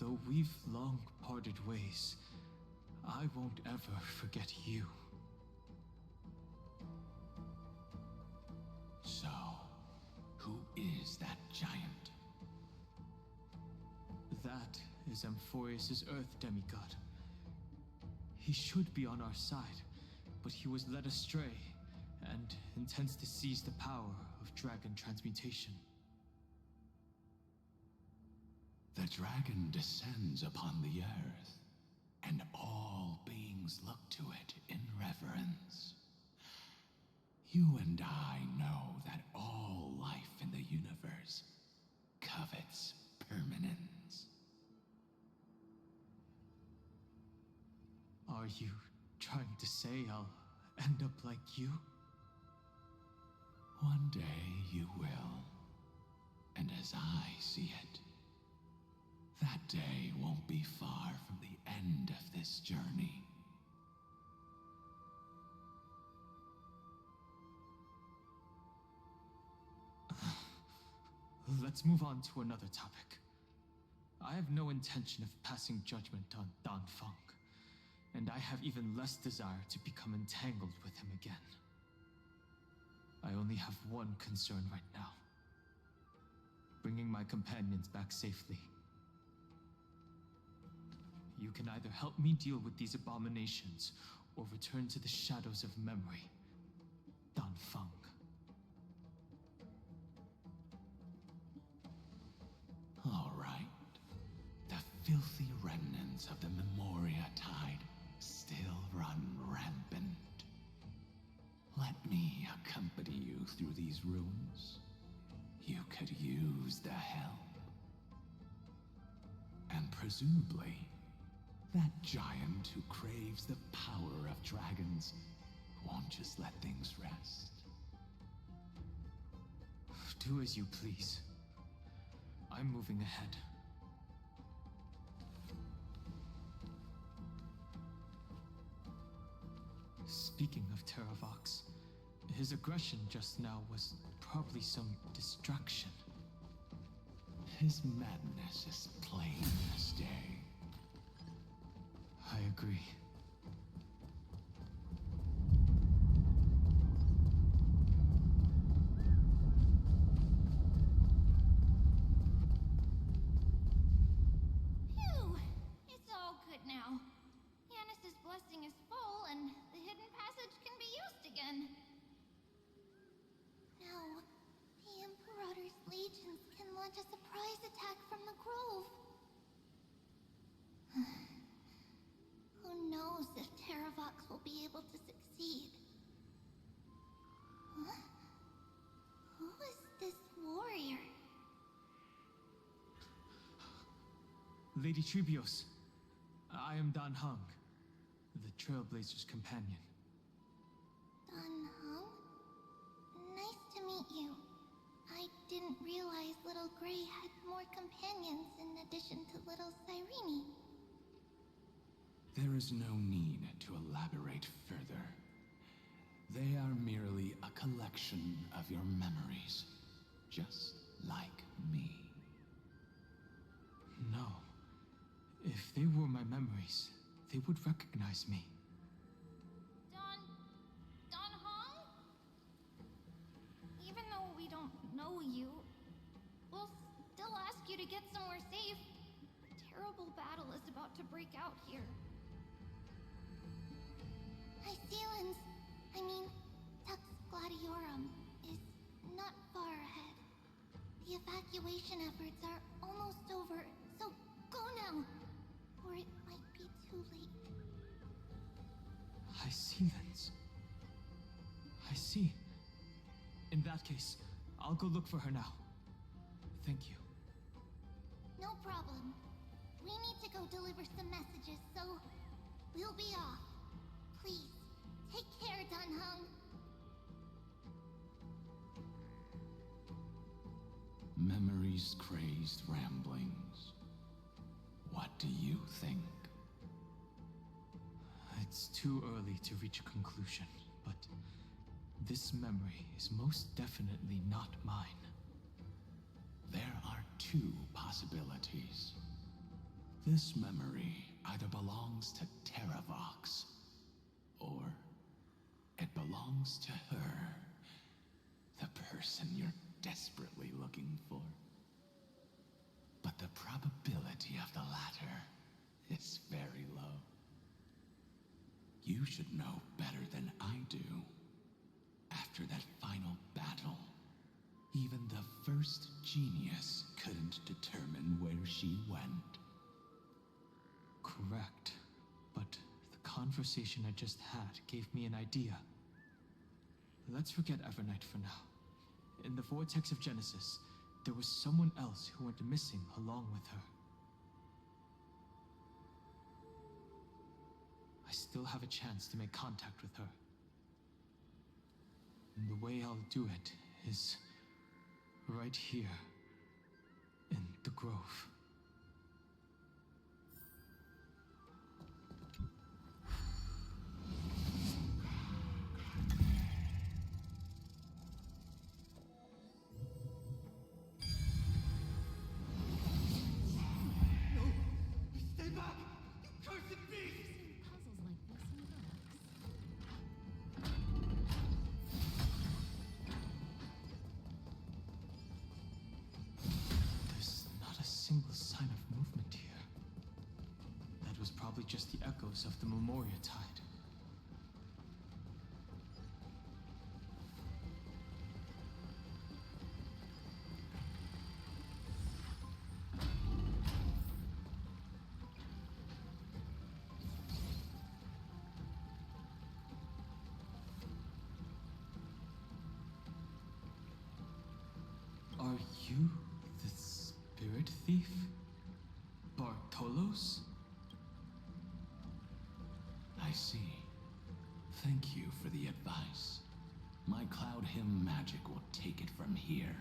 [SPEAKER 1] Though we've long parted ways, I won't ever forget you.
[SPEAKER 9] So, who is that giant?
[SPEAKER 1] That is Amphorius' Earth demigod. He should be on our side, but he was led astray and intends to seize the power of dragon transmutation.
[SPEAKER 9] The dragon descends upon the earth, and all beings look to it in reverence. You and I know that all life in the universe covets permanence.
[SPEAKER 1] Are you trying to say I'll end up like you?
[SPEAKER 9] One day you will, and as I see it, that day won't be far from the end of this journey.
[SPEAKER 1] Let's move on to another topic. I have no intention of passing judgment on Dan Feng, and I have even less desire to become entangled with him again. I only have one concern right now: bringing my companions back safely. You can either help me deal with these abominations, or return to the shadows of memory. Dan Feng.
[SPEAKER 9] All right. The filthy remnants of the Memoria Tide still run rampant. Let me accompany you through these rooms. You could use the help. And presumably, that giant who craves the power of dragons won't just let things rest.
[SPEAKER 1] Do as you please. I'm moving ahead. Speaking of Terravox, his aggression just now was probably some distraction.
[SPEAKER 9] His madness is plain as day.
[SPEAKER 1] I agree.
[SPEAKER 6] Phew! It's all good now. Yanis's blessing is full, and the hidden passage can be used again. Now, the Imperator's legions can launch a surprise attack from the grove. Who knows if Terravox will be able to succeed? Huh? Who is this warrior?
[SPEAKER 1] Lady Trebios, I am Dan Heng, the Trailblazer's companion.
[SPEAKER 6] Dan Heng? Nice to meet you. I didn't realize Little Gray had more companions in addition to Little Cyrene.
[SPEAKER 9] There is no need to elaborate further. They are merely a collection of your memories, just like me.
[SPEAKER 1] No. If they were my memories, they would recognize me.
[SPEAKER 6] Dan Heng? Even though we don't know you, we'll still ask you to get somewhere safe. A terrible battle is about to break out here. Icelands, Tux Gladiorum, is not far ahead. The evacuation efforts are almost over, so go now, or it might be too late.
[SPEAKER 1] Icelands. I see. In that case, I'll go look for her now. thank you.
[SPEAKER 6] No problem. We need to go deliver some messages, so we'll be off. Please, take care, Dunhung.
[SPEAKER 2] Memories crazed ramblings. What do you think?
[SPEAKER 1] It's too early to reach a conclusion, but this memory is most definitely not mine.
[SPEAKER 2] There are two possibilities. This memory either belongs to Terravox, or it belongs to her, the person you're desperately looking for. But the probability of the latter is very low. You should know better than I do. After that final battle, even the first genius couldn't determine where she went.
[SPEAKER 1] Correct. But the conversation I just had gave me an idea. Let's forget Evernight for now. In the vortex of Genesis, there was someone else who went missing along with her. I still have a chance to make contact with her. And the way I'll do it is right here in the grove. Single sign of movement here. That was probably just the echoes of the Memoria Tide. Are you the spirit thief? Bartolos?
[SPEAKER 2] I see. Thank you for the advice. My Cloud Hymn magic will take it from here.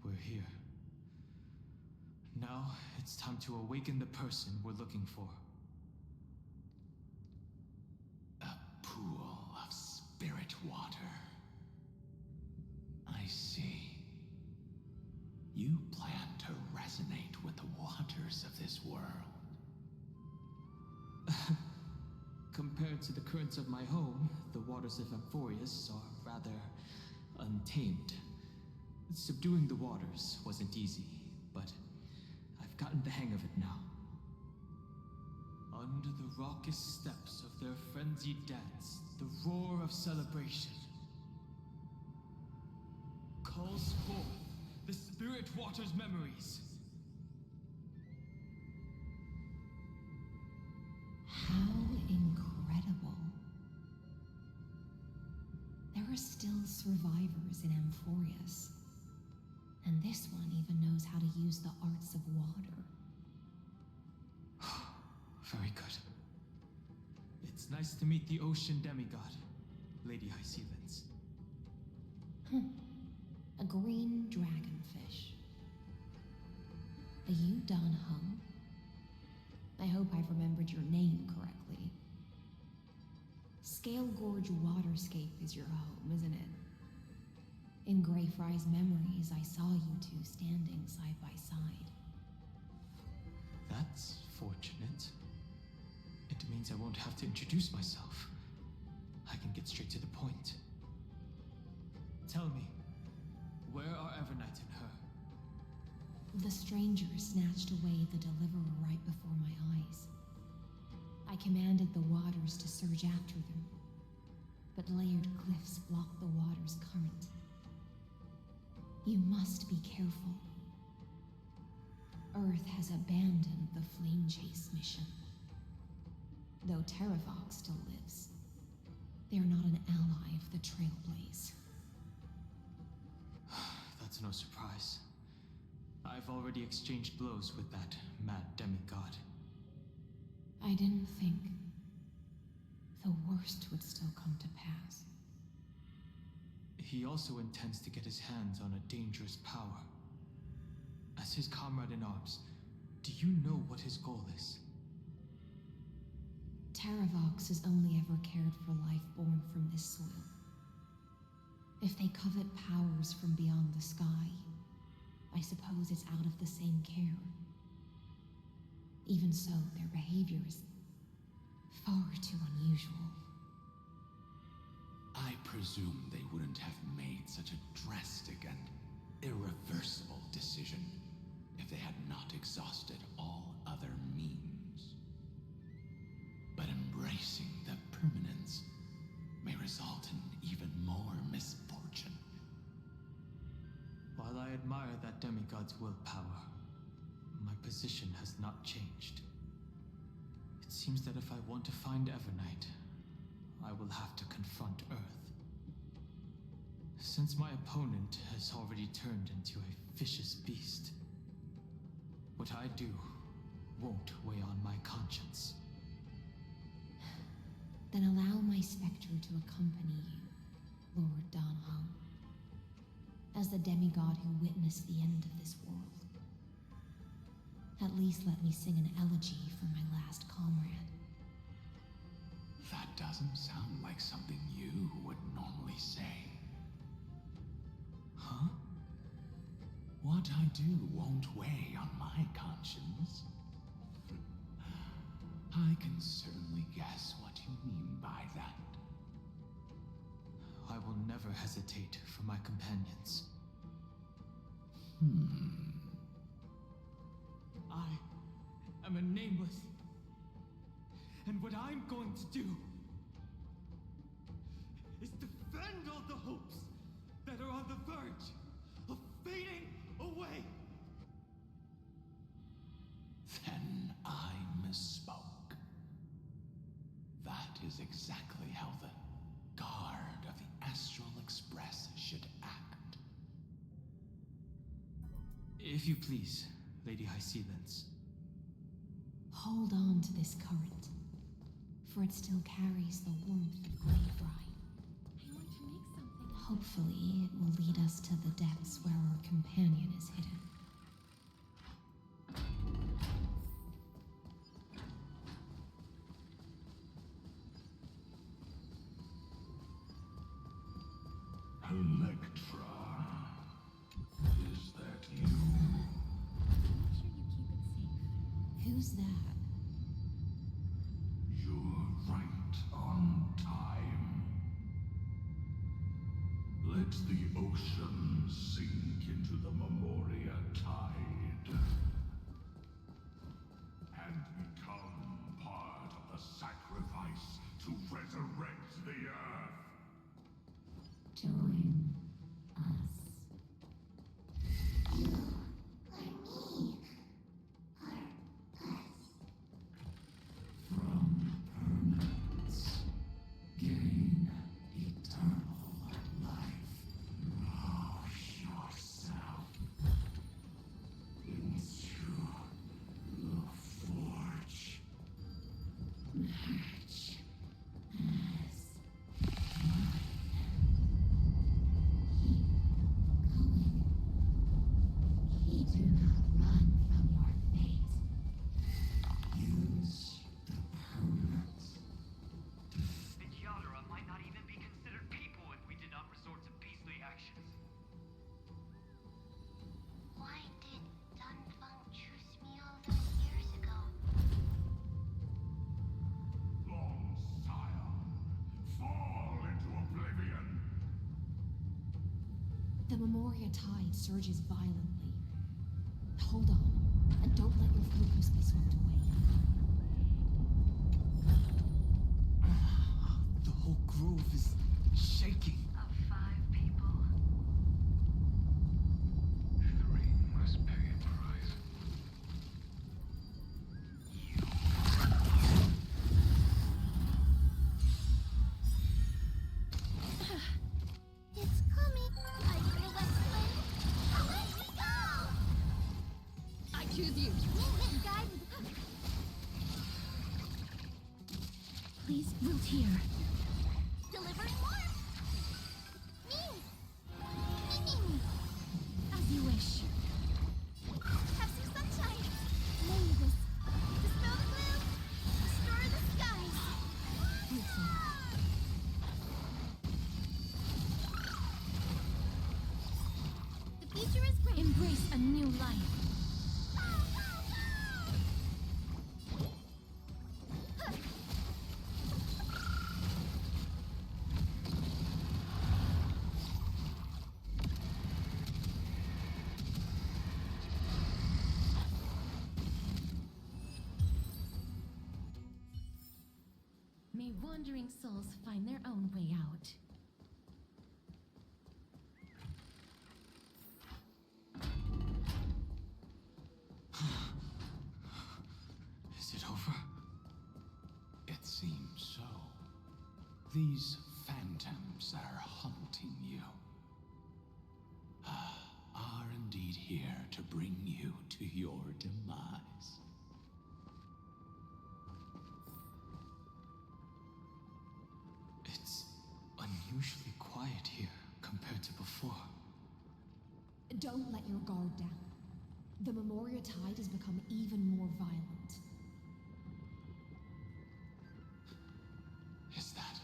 [SPEAKER 1] we're here. Now, it's time to awaken the person we're looking for.
[SPEAKER 9] A pool of spirit water. I see. You plan to resonate with the waters of this world.
[SPEAKER 1] Compared to the currents of my home, the waters of Amphorius are rather untamed. Subduing the waters wasn't easy, but I've gotten the hang of it now. Under the raucous steps of their frenzied dance, the roar of celebration calls forth the spirit water's memories.
[SPEAKER 7] How incredible. There are still survivors in Amphorius. And this one even knows how to use the arts of water.
[SPEAKER 1] Very good. It's nice to meet the ocean demigod, Lady High Sealands.
[SPEAKER 7] A green dragonfish. Are you Dan Heng? I hope I've remembered your name correctly. Scale Gorge Waterscape is your home, isn't it? In Greyfry's memories, I saw you two standing side by side.
[SPEAKER 1] That's fortunate. It means I won't have to introduce myself. I can get straight to the point. Tell me, where are Evernight and her?
[SPEAKER 7] The stranger snatched away the deliverer right before my eyes. I commanded the waters to surge after them, but layered cliffs blocked the water's current. You must be careful. Earth has abandoned the Flame Chase mission. Though Terravox still lives, they are not an ally of the Trailblaze.
[SPEAKER 1] That's no surprise. I've already exchanged blows with that mad demigod.
[SPEAKER 7] I didn't think the worst would still come to pass.
[SPEAKER 1] He also intends to get his hands on a dangerous power. As his comrade in arms, do you know what his goal is?
[SPEAKER 7] Terravox has only ever cared for life born from this soil. If they covet powers from beyond the sky, I suppose it's out of the same care. Even so, their behavior is far too unusual.
[SPEAKER 9] I presume they wouldn't have made such a drastic and irreversible decision if they had not exhausted all other means. But embracing the permanence may result in even more misfortune.
[SPEAKER 1] While I admire that demigod's willpower, my position has not changed. It seems that if I want to find Evernight, I will have to confront Earth. Since my opponent has already turned into a vicious beast, what I do won't weigh on my conscience.
[SPEAKER 7] Then allow my specter to accompany you, Lord Dan Heng, as the demigod who witnessed the end of this world. At least let me sing an elegy for my last comrade.
[SPEAKER 9] That doesn't sound like something you would normally say.
[SPEAKER 1] Huh?
[SPEAKER 9] What I do won't weigh on my conscience. I can certainly guess what you mean by that.
[SPEAKER 1] I will never hesitate for my companions. I am a nameless. And what I'm going to do is defend all the hopes that are on the verge of fading away.
[SPEAKER 9] Then I misspoke. That is exactly how the guard of the Astral Express should act.
[SPEAKER 1] If you please, Lady High Sealands.
[SPEAKER 7] Hold on to this current, for it still carries the warmth of Greyfry.
[SPEAKER 6] I want to make something.
[SPEAKER 13] Hopefully, it will lead us to the depths where our companion is hidden.
[SPEAKER 9] Electra. Is that you?
[SPEAKER 13] Make sure you keep it safe. Who's that?
[SPEAKER 9] You're right on time. Let the ocean sink into the Memoria tide and become part of the sacrifice to resurrect the Earth.
[SPEAKER 12] Join us.
[SPEAKER 6] You or me or us.
[SPEAKER 12] From permanence, gain eternal life. Lose yourself into the forge. Match as do not run from your fate. Use the permanence.
[SPEAKER 14] The Yadara might not even be considered people if we did not resort to beastly actions.
[SPEAKER 6] Why did Dunfeng choose me all those years ago?
[SPEAKER 9] Long Scion, fall into oblivion.
[SPEAKER 13] The Memoria tide surges violently. Hold on, and don't let your focus be swept away.
[SPEAKER 1] The whole grove is shaking.
[SPEAKER 14] Of 5 people,
[SPEAKER 12] 3 must pay a price.
[SPEAKER 6] It's coming. I feel that flame. Let me go!
[SPEAKER 4] I choose you.
[SPEAKER 6] Guide me.
[SPEAKER 13] Please, root here.
[SPEAKER 6] Delivering more. Me.
[SPEAKER 13] As you wish.
[SPEAKER 6] Have some sunshine. Mavis. Dispel the gloom. Restore the skies. The future is great.
[SPEAKER 13] Embrace a new life. May wandering souls find their own way out.
[SPEAKER 1] Is it over?
[SPEAKER 2] It seems so. These phantoms that are haunting you are indeed here to bring you to your demise.
[SPEAKER 1] It's unusually quiet here compared to before.
[SPEAKER 13] Don't let your guard down. The Memoria tide has become even more violent.
[SPEAKER 2] Is that?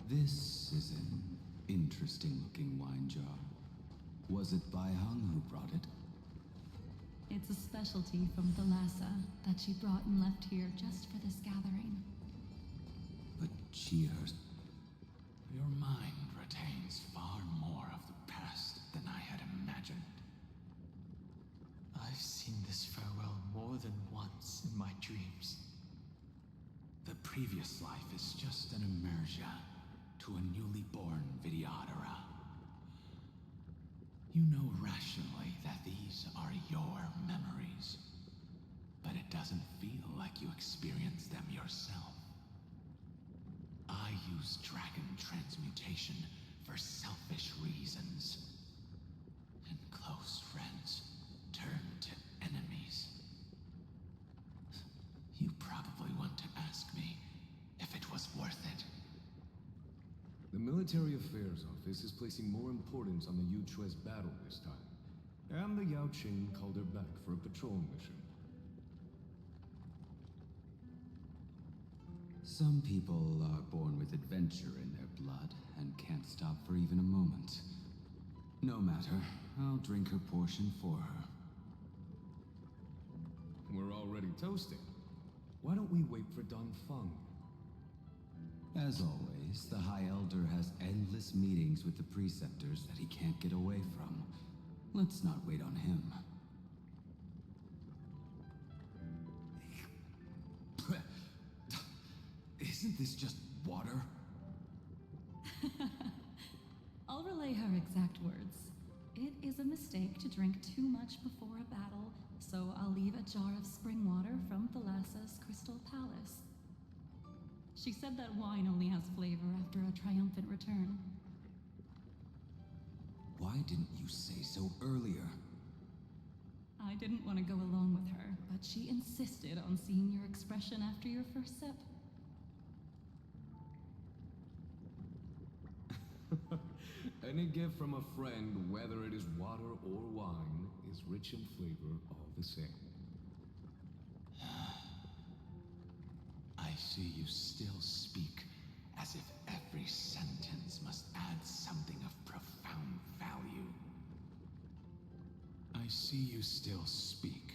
[SPEAKER 2] This is an interesting looking wine jar. Was it Bai Heng who brought it?
[SPEAKER 4] It's a specialty from Thalassa that she brought and left here just for this gathering.
[SPEAKER 2] But cheers. Your mind retains far more of the past than I had imagined.
[SPEAKER 1] I've seen this farewell more than once in my dreams.
[SPEAKER 2] The previous life is just an immersion to a newly born Vidyadhara. You know rationally that these are your memories, but it doesn't feel like you experienced them yourself. I use dragon transmutation for selfish reasons.
[SPEAKER 15] The Military Affairs Office is placing more importance on the Yuchue's battle this time. And the Yaoqing called her back for a patrol mission.
[SPEAKER 16] Some people are born with adventure in their blood and can't stop for even a moment. No matter, I'll drink her portion for her.
[SPEAKER 15] We're already toasting. Why don't we wait for Don Feng?
[SPEAKER 16] As always, the High Elder has endless meetings with the preceptors that he can't get away from. Let's not wait on him.
[SPEAKER 2] Isn't this just water?
[SPEAKER 7] I'll relay her exact words. It is a mistake to drink too much before a battle, so I'll leave a jar of spring water from Thalassa's Crystal Palace. She said that wine only has flavor after a triumphant return.
[SPEAKER 16] Why didn't you say so earlier?
[SPEAKER 7] I didn't want to go along with her, but she insisted on seeing your expression after your first sip.
[SPEAKER 15] Any gift from a friend, whether it is water or wine, is rich in flavor all the same.
[SPEAKER 2] I see you still speak as if every sentence must add something of profound value. I see you still speak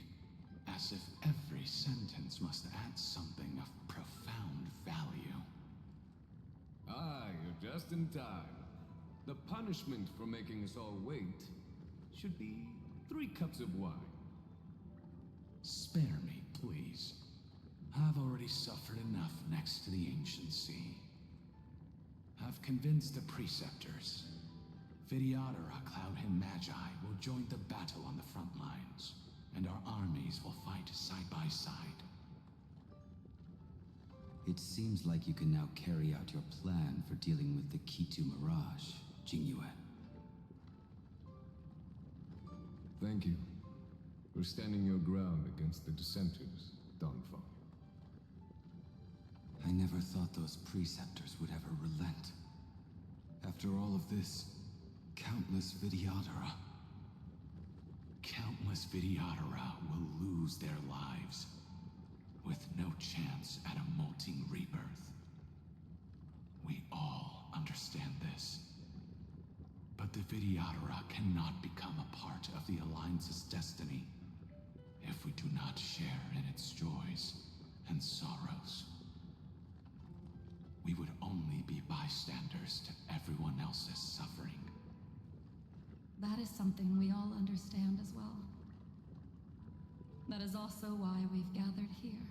[SPEAKER 2] as if every sentence must add something of profound value.
[SPEAKER 15] Ah, you're just in time. The punishment for making us all wait should be 3 cups of wine.
[SPEAKER 2] Spare me, please. I've already suffered enough next to the ancient sea. I've convinced the preceptors. Vidyadhara Cloudhen Magi will join the battle on the front lines, and our armies will fight side by side.
[SPEAKER 16] It seems like you can now carry out your plan for dealing with the Kitu Mirage, Jingyue.
[SPEAKER 15] Thank you for standing your ground against the dissenters, Dongfeng.
[SPEAKER 16] I never thought those preceptors would ever relent. After all of this, countless Vidyadhara.
[SPEAKER 2] Countless Vidyadhara will lose their lives, with no chance at a molting rebirth. We all understand this. But the Vidyadhara cannot become a part of the Alliance's destiny if we do not share in its joys and sorrows. We would only be bystanders to everyone else's suffering.
[SPEAKER 7] That is something we all understand as well. That is also why we've gathered here.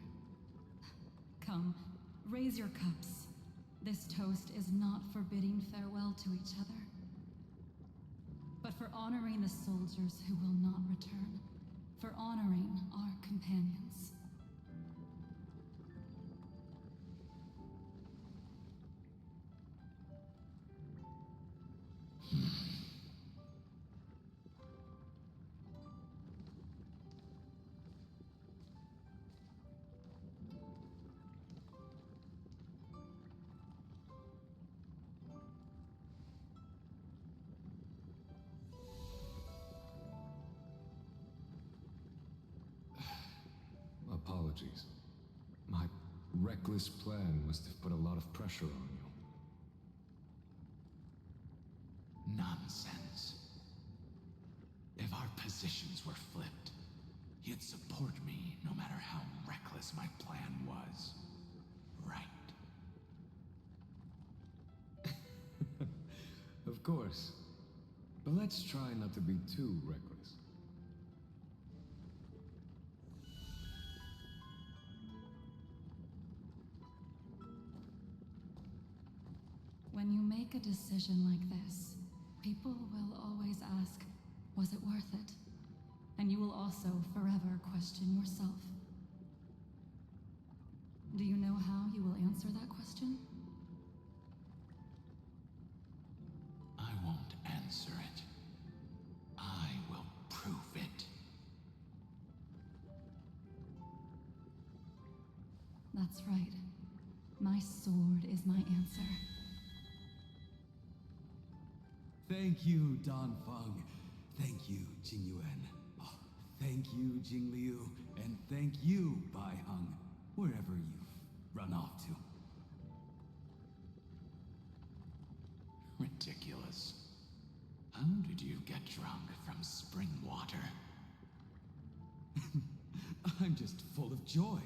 [SPEAKER 7] Come, raise your cups. This toast is not for bidding farewell to each other, but for honoring the soldiers who will not return, for honoring our companions.
[SPEAKER 15] Apologies. My reckless plan must have put a lot of pressure on you.
[SPEAKER 2] Nonsense. If our positions were flipped, you'd support me no matter how reckless my plan was. Right?
[SPEAKER 15] Of course. But let's try not to be too reckless.
[SPEAKER 7] When you make a decision like this, people will always ask, was it worth it? And you will also forever question yourself. Do you know how you will answer that question?
[SPEAKER 2] I won't answer it. I will prove it.
[SPEAKER 7] That's right. My sword is my answer.
[SPEAKER 16] Thank you, Dan Feng. Thank you, Jing Yuan. Oh, thank you, Jing Liu. And thank you, Bai Heng, wherever you've run off to.
[SPEAKER 2] Ridiculous. How did you get drunk from spring water?
[SPEAKER 16] I'm just full of joy.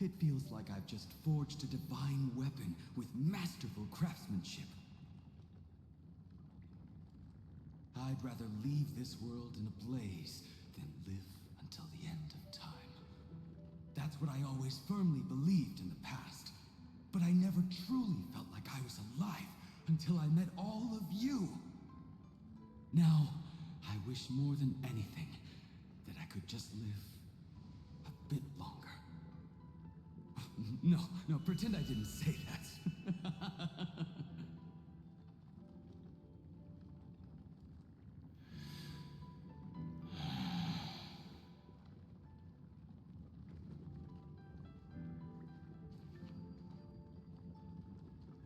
[SPEAKER 16] It feels like I've just forged a divine weapon with masterful craftsmanship. I'd rather leave this world in a blaze than live until the end of time. That's what I always firmly believed in the past. But I never truly felt like I was alive until I met all of you. Now, I wish more than anything that I could just live a bit longer. No, pretend I didn't say that.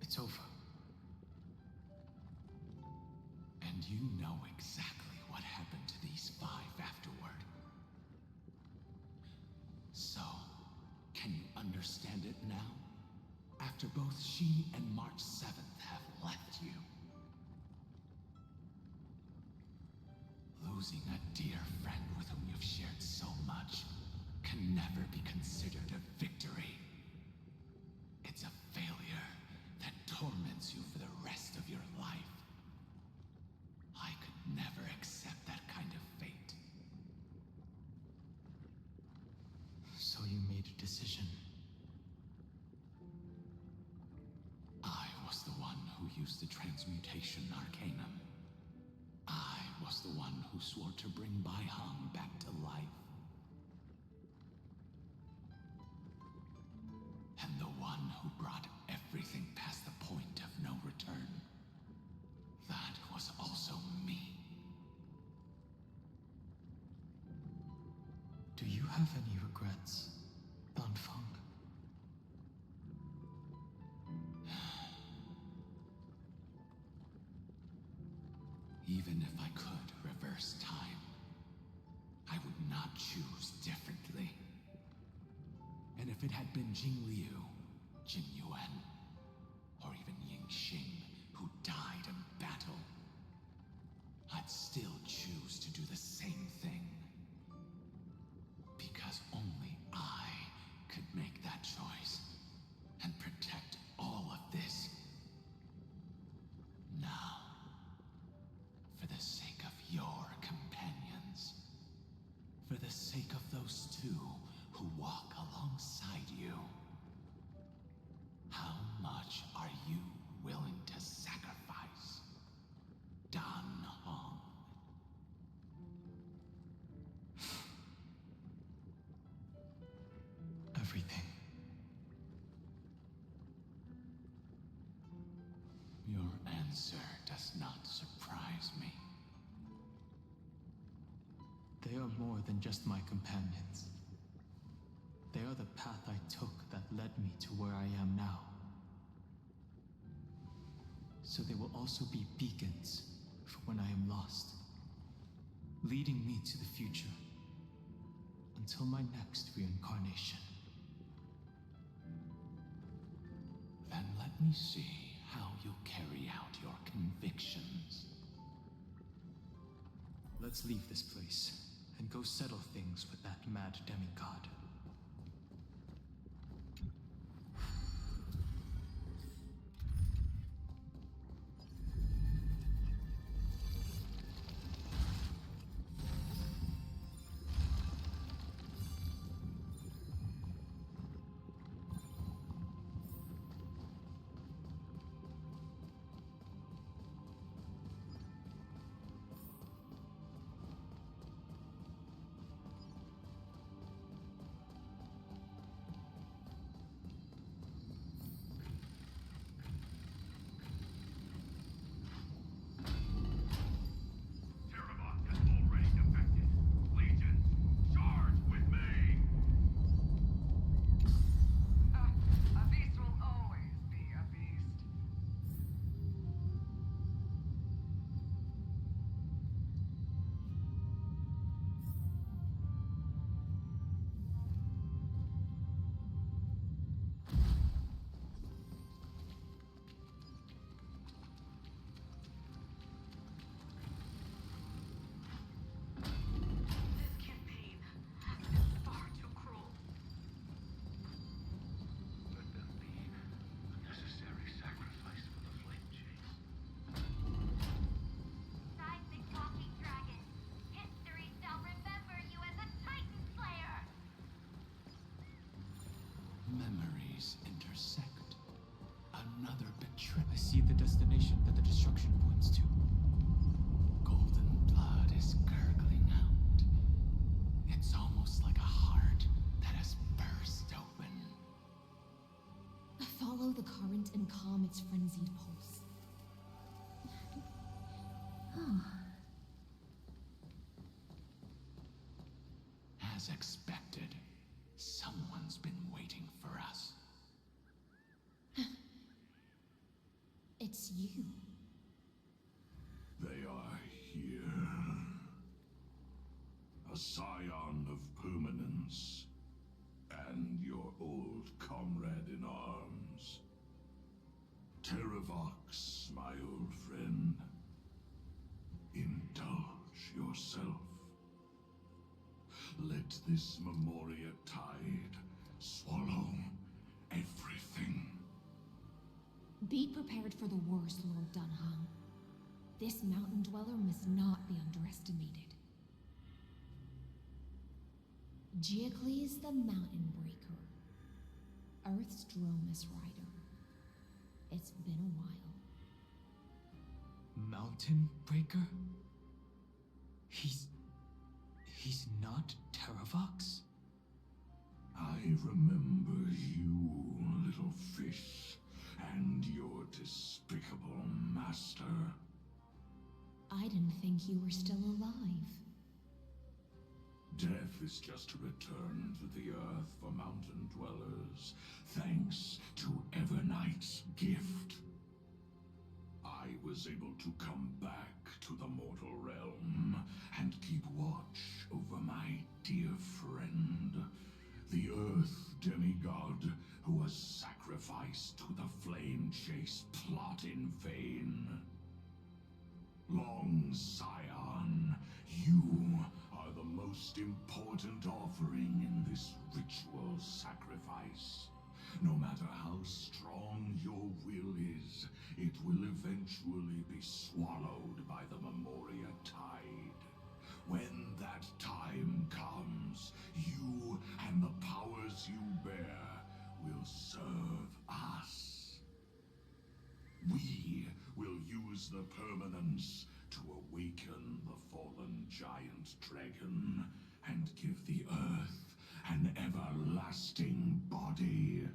[SPEAKER 1] It's over.
[SPEAKER 2] And you know exactly what happened to these 5 afterward. So, can you understand it now? After both she and March 7th have left you. Losing a dear friend with whom you've shared so much can never be considered a victory. It's a failure that torments you for the rest of your life. I could never accept that kind of fate.
[SPEAKER 1] So you made a decision.
[SPEAKER 2] I was the one who used the transmutation arcanum. I was the one who swore to bring Bai Heng back to life. And the one who brought everything past the point of no return. That was also me.
[SPEAKER 1] Do you have any regrets, Dan Feng?
[SPEAKER 2] Even if I could reverse time, I would not choose differently. And if it had been Jing Liu, Jing Yuan, or even Ying Xing who died in battle, I'd still choose to do the same thing. Because only I could make that choice and protect all of this. Now, for the sake of your companions, for the sake of those 2 who walk alongside you, how much are you willing to sacrifice, Dan Heng?
[SPEAKER 1] Everything.
[SPEAKER 2] Your answer does not surprise me.
[SPEAKER 1] They are more than just my companions. They are the path I took that led me to where I am now. So they will also be beacons for when I am lost, leading me to the future until my next reincarnation.
[SPEAKER 2] Then let me see how you'll carry out your convictions.
[SPEAKER 1] Let's leave this place and go settle things with that mad demigod.
[SPEAKER 16] memories intersect. Another betrayal.
[SPEAKER 1] I see the destination that the destruction points to.
[SPEAKER 16] Golden blood is gurgling out. It's almost like a heart that has burst open.
[SPEAKER 13] Follow the current and calm its frenzied pulse.
[SPEAKER 16] As expected, someone's been waiting for us.
[SPEAKER 13] It's you.
[SPEAKER 9] They are here. A scion of permanence, and your old comrade in arms. Terravox, my old friend. Indulge yourself. Let this Memoria tide swallow everything.
[SPEAKER 13] Be prepared for the worst, Lord Dunham. This mountain dweller must not be underestimated. Giacles the Mountain Breaker. Earth's Dromus Rider. It's been a while.
[SPEAKER 1] Mountain Breaker? He's not Terravox?
[SPEAKER 9] I remember you, little fish, and your despicable master.
[SPEAKER 13] I didn't think you were still alive.
[SPEAKER 9] Death is just a return to the earth for mountain dwellers, thanks to Evernight's gift. I was able to come back to the mortal realm and keep watch over my dear friend, the Earth demigod who was sacrificed to the flame chase plot in vain. Long Scion, you are the most important offering in this ritual sacrifice. No matter how strong your will is, it will eventually be swallowed by the Memoria tide. When that time comes, you and the powers you bear will serve us. We will use the permanence to awaken the fallen giant dragon and give the earth an everlasting body.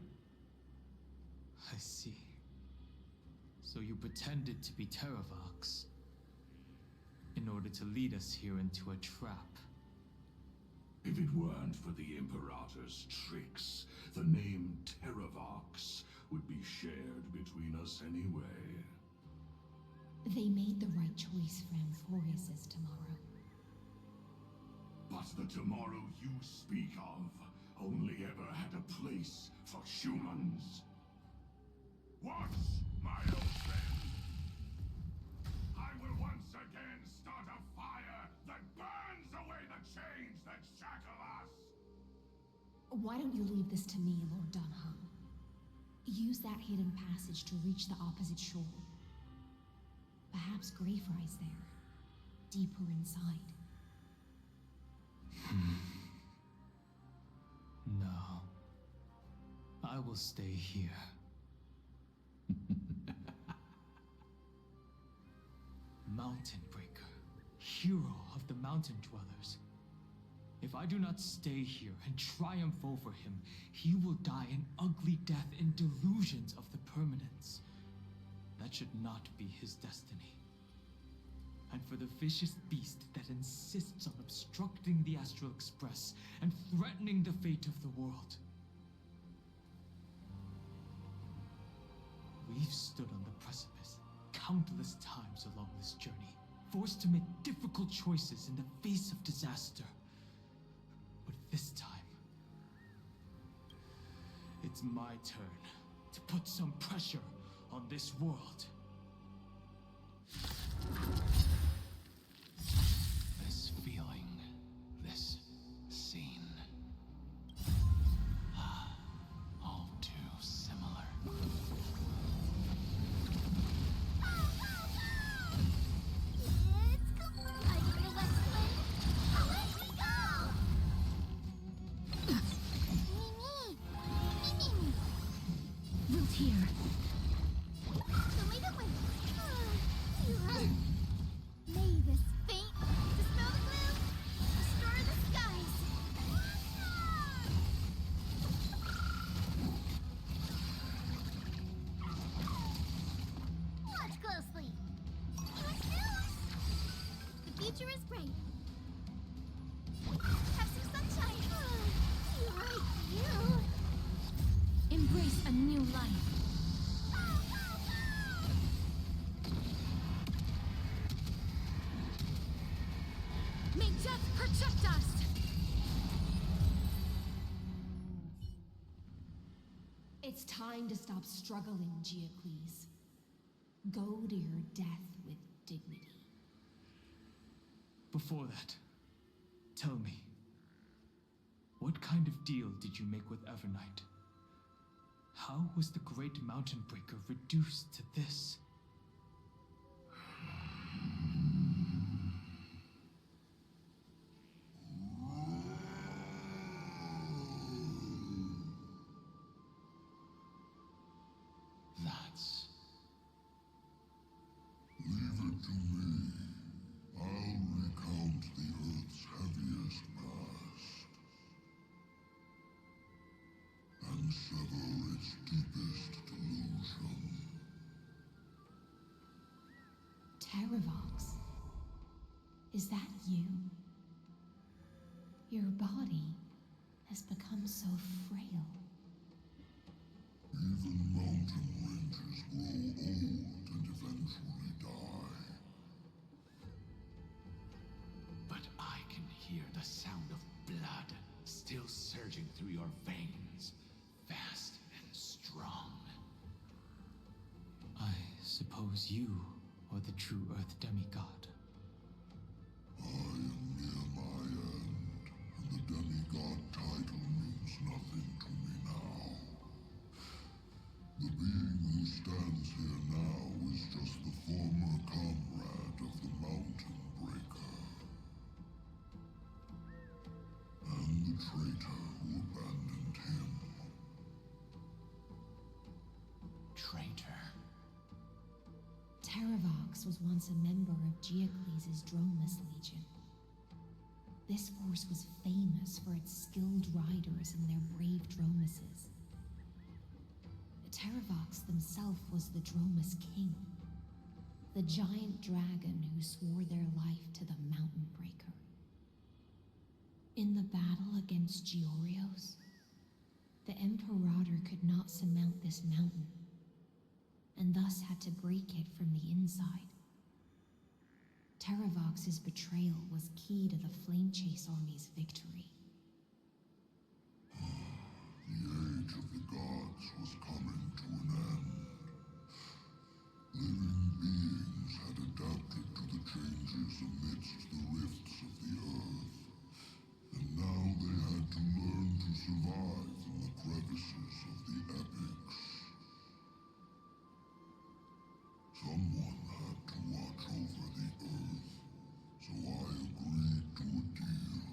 [SPEAKER 1] I see. So you pretended to be Terravox in order to lead us here into a trap.
[SPEAKER 9] If it weren't for the Imperator's tricks, the name Terravox would be shared between us anyway.
[SPEAKER 13] They made the right choice for Amphorius' tomorrow.
[SPEAKER 9] But the tomorrow you speak of only ever had a place for humans. What, my old friend? I will once again start a fire that burns away the chains that shackle us!
[SPEAKER 13] Why don't you leave this to me, Lord Dunham? Use that hidden passage to reach the opposite shore. Perhaps Greyfry's there, deeper inside.
[SPEAKER 1] No. I will stay here. Mountain Breaker, hero of the mountain dwellers. If I do not stay here and triumph over him, he will die an ugly death in delusions of the permanence. That should not be his destiny. And for the vicious beast that insists on obstructing the Astral Express and threatening the fate of the world. We've stood on the precipice countless times along this journey, forced to make difficult choices in the face of disaster. But this time, it's my turn to put some pressure on this world.
[SPEAKER 16] This feeling, this scene. All too similar.
[SPEAKER 6] It's colliding the West Wind! Away we go! Mimi! Mimi, future is great. Have some sunshine. Right, you.
[SPEAKER 13] Embrace a new life. May death protect us! It's time to stop struggling, Geocles. Go to your death with dignity.
[SPEAKER 1] Before that, tell me, what kind of deal did you make with Evernight? How was the Great Mountain Breaker reduced to this?
[SPEAKER 9] That's... Leave it to me. I'll recount the Earth's heaviest past. And sever its deepest delusion.
[SPEAKER 13] Terravox? Is that you? Your body has become so frail.
[SPEAKER 9] Even mountain ranges grow old and eventually die.
[SPEAKER 2] But I can hear the sound of blood still surging through your veins, fast and strong.
[SPEAKER 1] I suppose you are the true Earth demigod.
[SPEAKER 9] I am near my end, and the demigod title means nothing to me now. The being who stands here now is just the former comrade of the Mountain Breaker. And the traitor who abandoned him.
[SPEAKER 2] Traitor?
[SPEAKER 13] Terravox was once a member of Geocles' Dromus Legion. This force was famous for its skilled riders and their brave Dromuses. Terravox himself was the Dromus King, the giant dragon who swore their life to the Mountain Breaker. In the battle against Georios, the Imperator could not surmount this mountain, and thus had to break it from the inside. Terravox's betrayal was key to the Flame Chase Army's victory.
[SPEAKER 9] The age of the gods was coming to an end. Living beings had adapted to the changes amidst the rifts of the earth, and now they had to learn to survive in the crevices of the epics. Someone had to watch over the earth, so I agreed to a deal.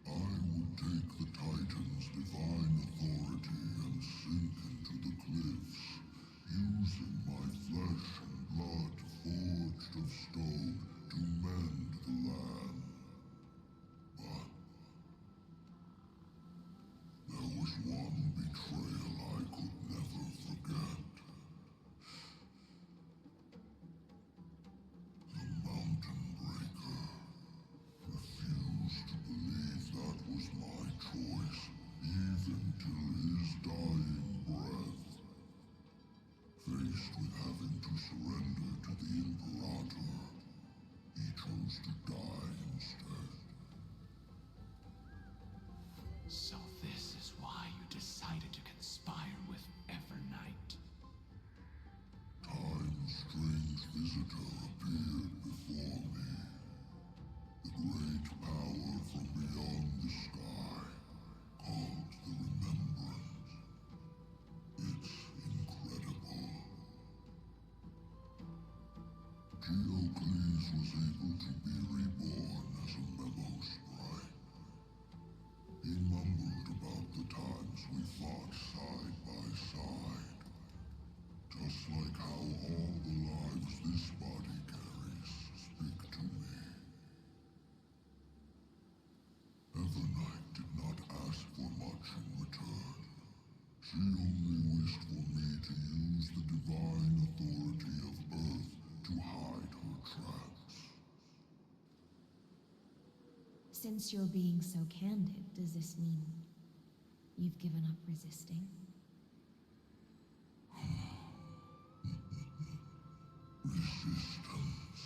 [SPEAKER 9] I would take the Titan's divine authority and sink into the cliffs, using my flesh and blood forged of stone to mend the land. But there was one betrayal I could never forget. The Mountain Breaker refused to believe that was my choice, even till his dying breath. Faced with having to surrender to the Imperator, he chose to die instead.
[SPEAKER 2] So this is why you decided to conspire with Evernight.
[SPEAKER 9] Time's strange visitor appeared before me. The great power from beyond the sky, called the Remembrance. It's incredible. Geocles was able to be reborn as a memo sprite. He mumbled about the times we fought side by side. Just like how all the lives this body carries speak to me. Evernight did not ask for much in return. She only wished for me to use the divine authority of Earth to hide her tracks.
[SPEAKER 13] Since you're being so candid, does this mean you've given up resisting?
[SPEAKER 9] Resistance.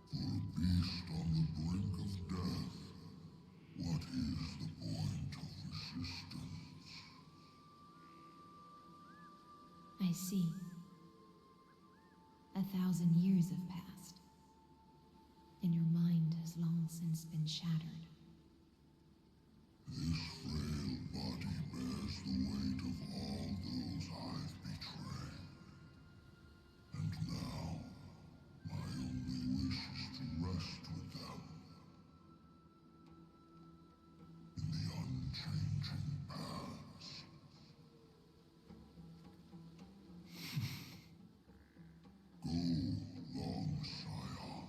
[SPEAKER 9] For a beast on the brink of death, what is the point of resistance?
[SPEAKER 13] I see. 1,000 years have passed, and your mind has long since been shattered.
[SPEAKER 9] This frail body bears the weight of all those I've betrayed. And now, my only wish is to rest with them. In the unchanging paths. Go, long Scion.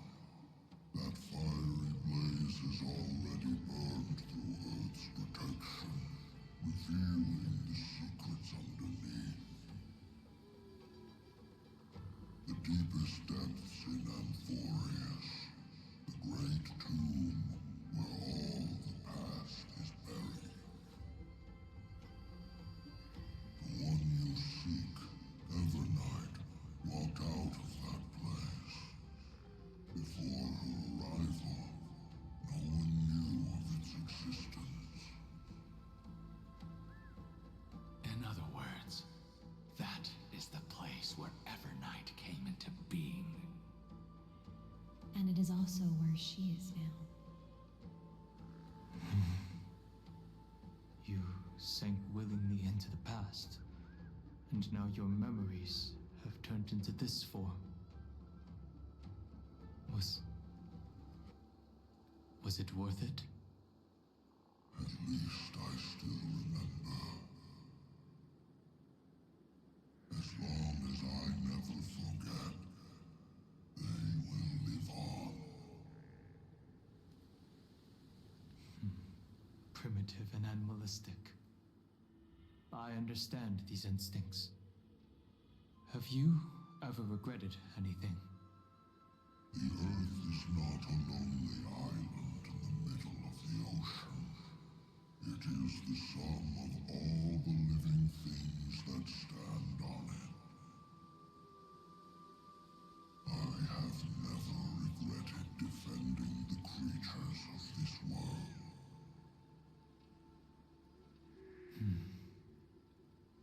[SPEAKER 9] That fiery blaze has already burned through Earth's protection, revealing the secrets underneath. The deepest depths in Amphorius, the great tomb where all the past is buried. The one you seek, Evernight, walked out of that place. Before her arrival, no one knew of its existence.
[SPEAKER 16] In other words, that is the place where Evernight came into being.
[SPEAKER 13] And it is also where she is now.
[SPEAKER 1] You sank willingly into the past, and now your memories have turned into this form. Was it worth it?
[SPEAKER 9] At least I still remember. As long as I never forget, they will live on.
[SPEAKER 1] Primitive and animalistic. I understand these instincts. Have you ever regretted anything?
[SPEAKER 9] The Earth is not a lonely island in the middle of the ocean. It is the sum of all the living things that stand on it. I have never regretted defending the creatures of this world.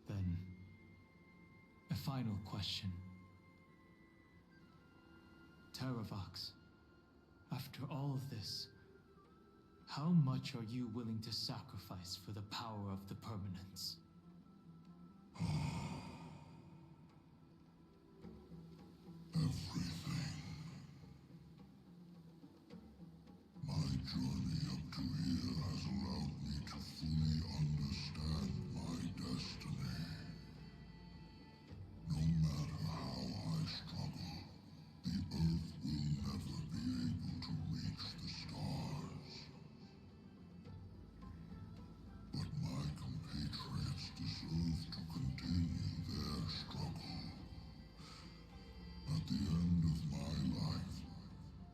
[SPEAKER 1] Then, a final question. Terravox, after all of this, how much are you willing to sacrifice for the power of the Permanence?
[SPEAKER 9] Everything. My journey up to here has allowed me to fully understand my destiny. No matter how I struggle, the Earth will never be able to reach the stars. But my compatriots deserve to continue their struggle. At the end of my life,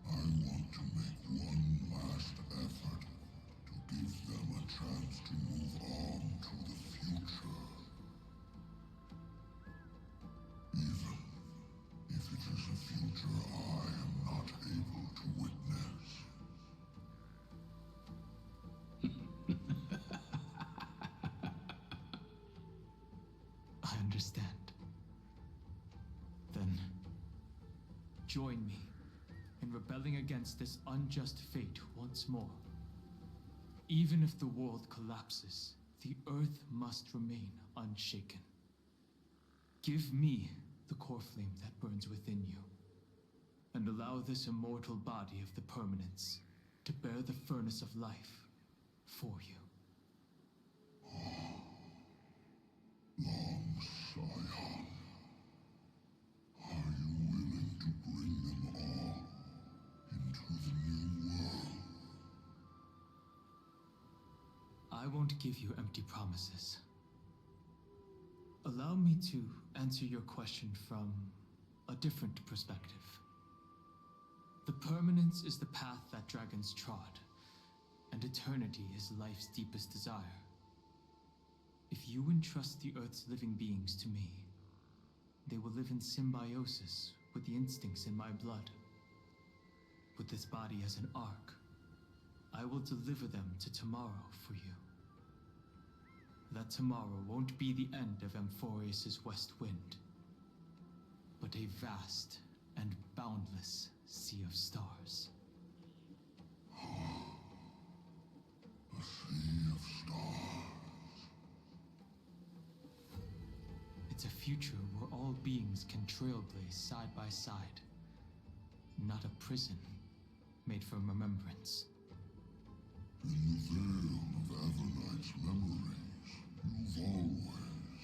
[SPEAKER 9] I want to make one last effort to give them a chance to move on to the future. Even if it is a future I am not able to witness.
[SPEAKER 1] I understand. Then, join me in rebelling against this unjust fate once more. Even if the world collapses, the Earth must remain unshaken. Give me the core flame that burns within you, and allow this immortal body of the Permanence to bear the furnace of life for you.
[SPEAKER 9] Long Scion, are you willing to bring them all into the new world?
[SPEAKER 1] I won't give you empty promises. Allow me to answer your question from a different perspective. The permanence is the path that dragons trod, and eternity is life's deepest desire. If you entrust the Earth's living beings to me, they will live in symbiosis with the instincts in my blood. With this body as an ark, I will deliver them to tomorrow for you. That tomorrow won't be the end of Amphorius' west wind, but a vast and boundless sea of stars.
[SPEAKER 9] A sea of stars.
[SPEAKER 1] It's a future where all beings can trailblaze side by side, not a prison made for remembrance.
[SPEAKER 9] In the veil of Avernight's memories, you've always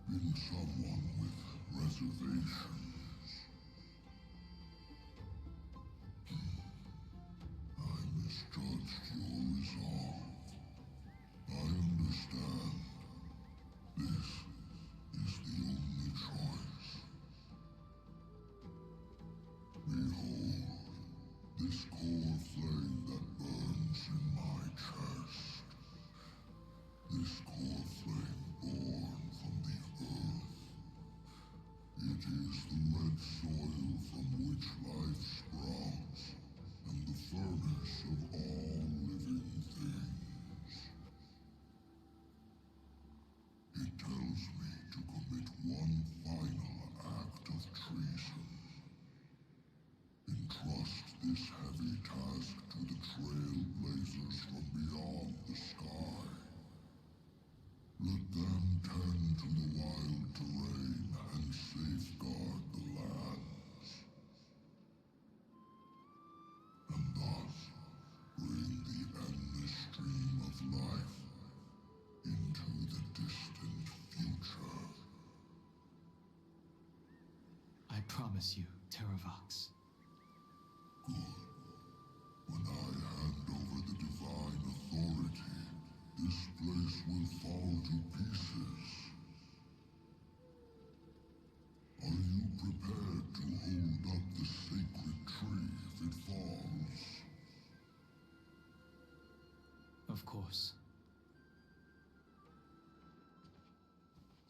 [SPEAKER 9] been someone with reservations. I misjudged your resolve. I understand. This is the only choice. Behold, this core flame that burns in my chest. This core flame born from the earth. It is the red soil from which life sprouts, and the furnace of all living things. It tells me to commit one final act of treason. Entrust this heavy task to the trailblazers from beyond the sky. Let them tend to the wild terrain and safeguard the lands. And thus bring the endless stream of life into the distant future.
[SPEAKER 1] I promise you, Terravox.
[SPEAKER 9] Good. When I hand over the divine authority, this place will fall to pieces. Are you prepared to hold up the sacred tree if it falls?
[SPEAKER 1] Of course.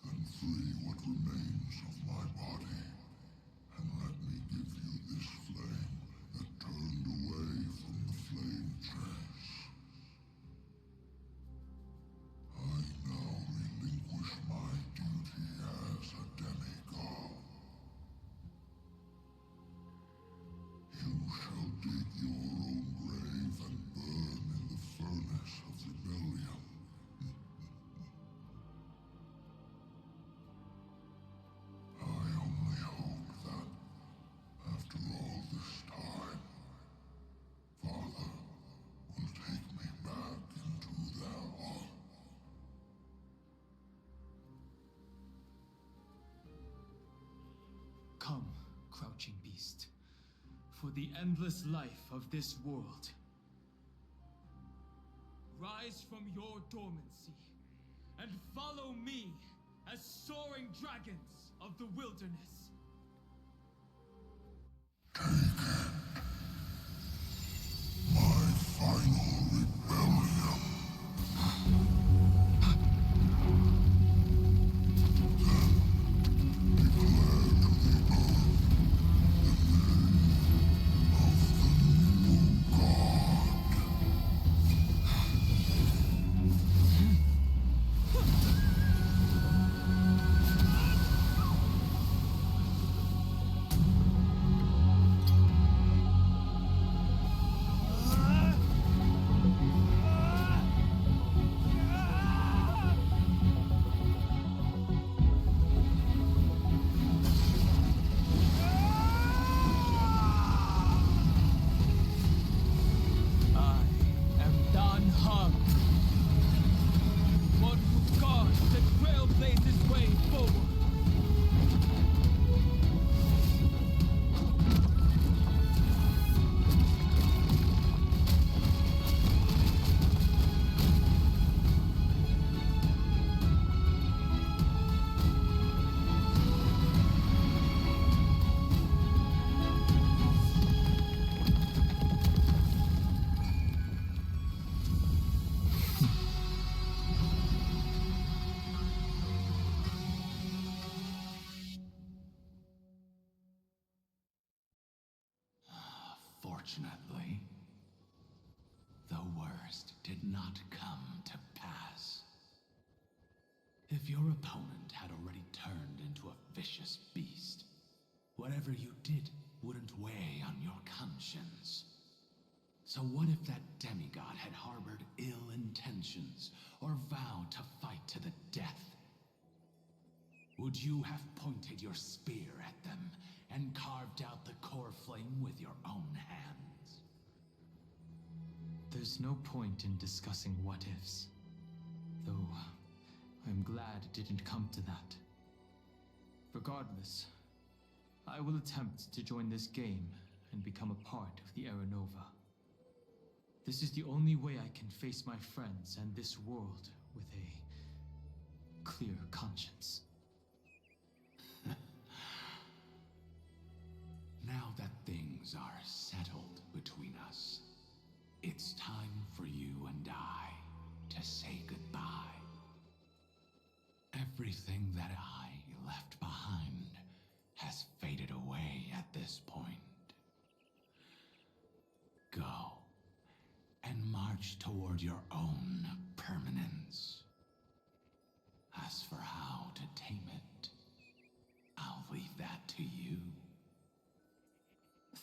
[SPEAKER 9] Then free what remains of my body, and let me give you this flame that turned away from the flame chase. I now relinquish my duty as a demigod. You shall dig your own grave and burn in the furnace of rebellion. I only hope that, after all this time, Father will take me back into their heart.
[SPEAKER 1] Come, crouching beast, for the endless life of this world. Rise from your dormancy and follow me as soaring dragons of the wilderness.
[SPEAKER 9] My final rebellion. Then declare to the earth the name of the new god. Fortunately, the worst did not come to pass. If your opponent had already turned into a vicious beast, whatever you did wouldn't weigh on your conscience. So what if that demigod had harbored ill intentions or vowed to fight to the death? Would you have pointed your spear at them and carved out the core flame with your own hands?
[SPEAKER 1] There's no point in discussing what-ifs. Though, I'm glad it didn't come to that. Regardless, I will attempt to join this game and become a part of the Aranova. This is the only way I can face my friends and this world with a clear conscience.
[SPEAKER 9] Now that things are settled between us, it's time for you and I to say goodbye. Everything that I left behind has faded away at this point. Go and march toward your own permanence. As for how to tame it, I'll leave that to you.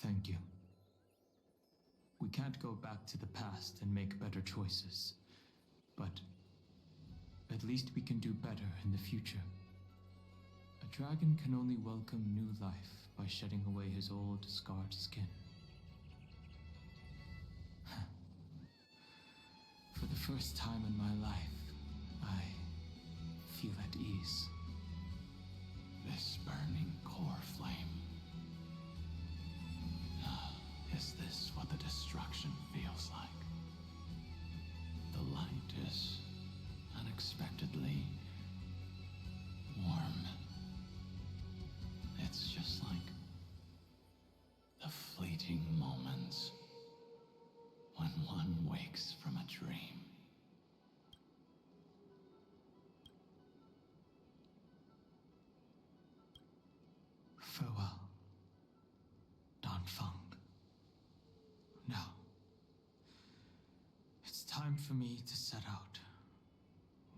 [SPEAKER 1] Thank you. We can't go back to the past and make better choices, but at least we can do better in the future. A dragon can only welcome new life by shedding away his old, scarred skin. For the first time in my life, I feel at ease.
[SPEAKER 9] This burning core flame. Is this what the destruction feels like? The light is unexpectedly warm. It's just like the fleeting moments when one wakes from a dream.
[SPEAKER 1] Farewell, Danfeng. Now, it's time for me to set out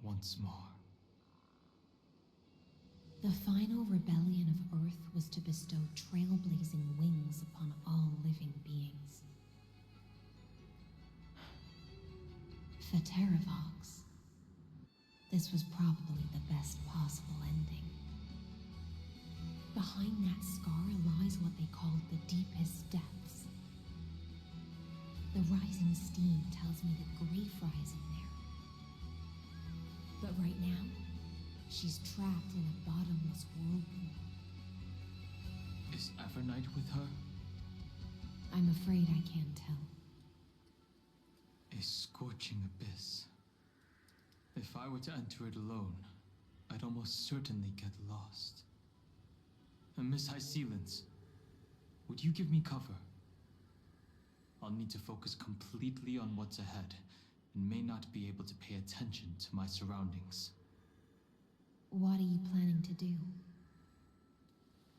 [SPEAKER 1] once more.
[SPEAKER 13] The final rebellion of Earth was to bestow trailblazing wings upon all living beings. Fateravox. This was probably the best possible ending. Behind that scar lies what they called the deepest depths. The rising steam tells me that Greyfry is in there. But right now, she's trapped in a bottomless whirlpool.
[SPEAKER 1] Is Evernight with her?
[SPEAKER 13] I'm afraid I can't tell.
[SPEAKER 1] A scorching abyss. If I were to enter it alone, I'd almost certainly get lost. And Miss High Sealants, would you give me cover? I'll need to focus completely on what's ahead, and may not be able to pay attention to my surroundings.
[SPEAKER 13] What are you planning to do?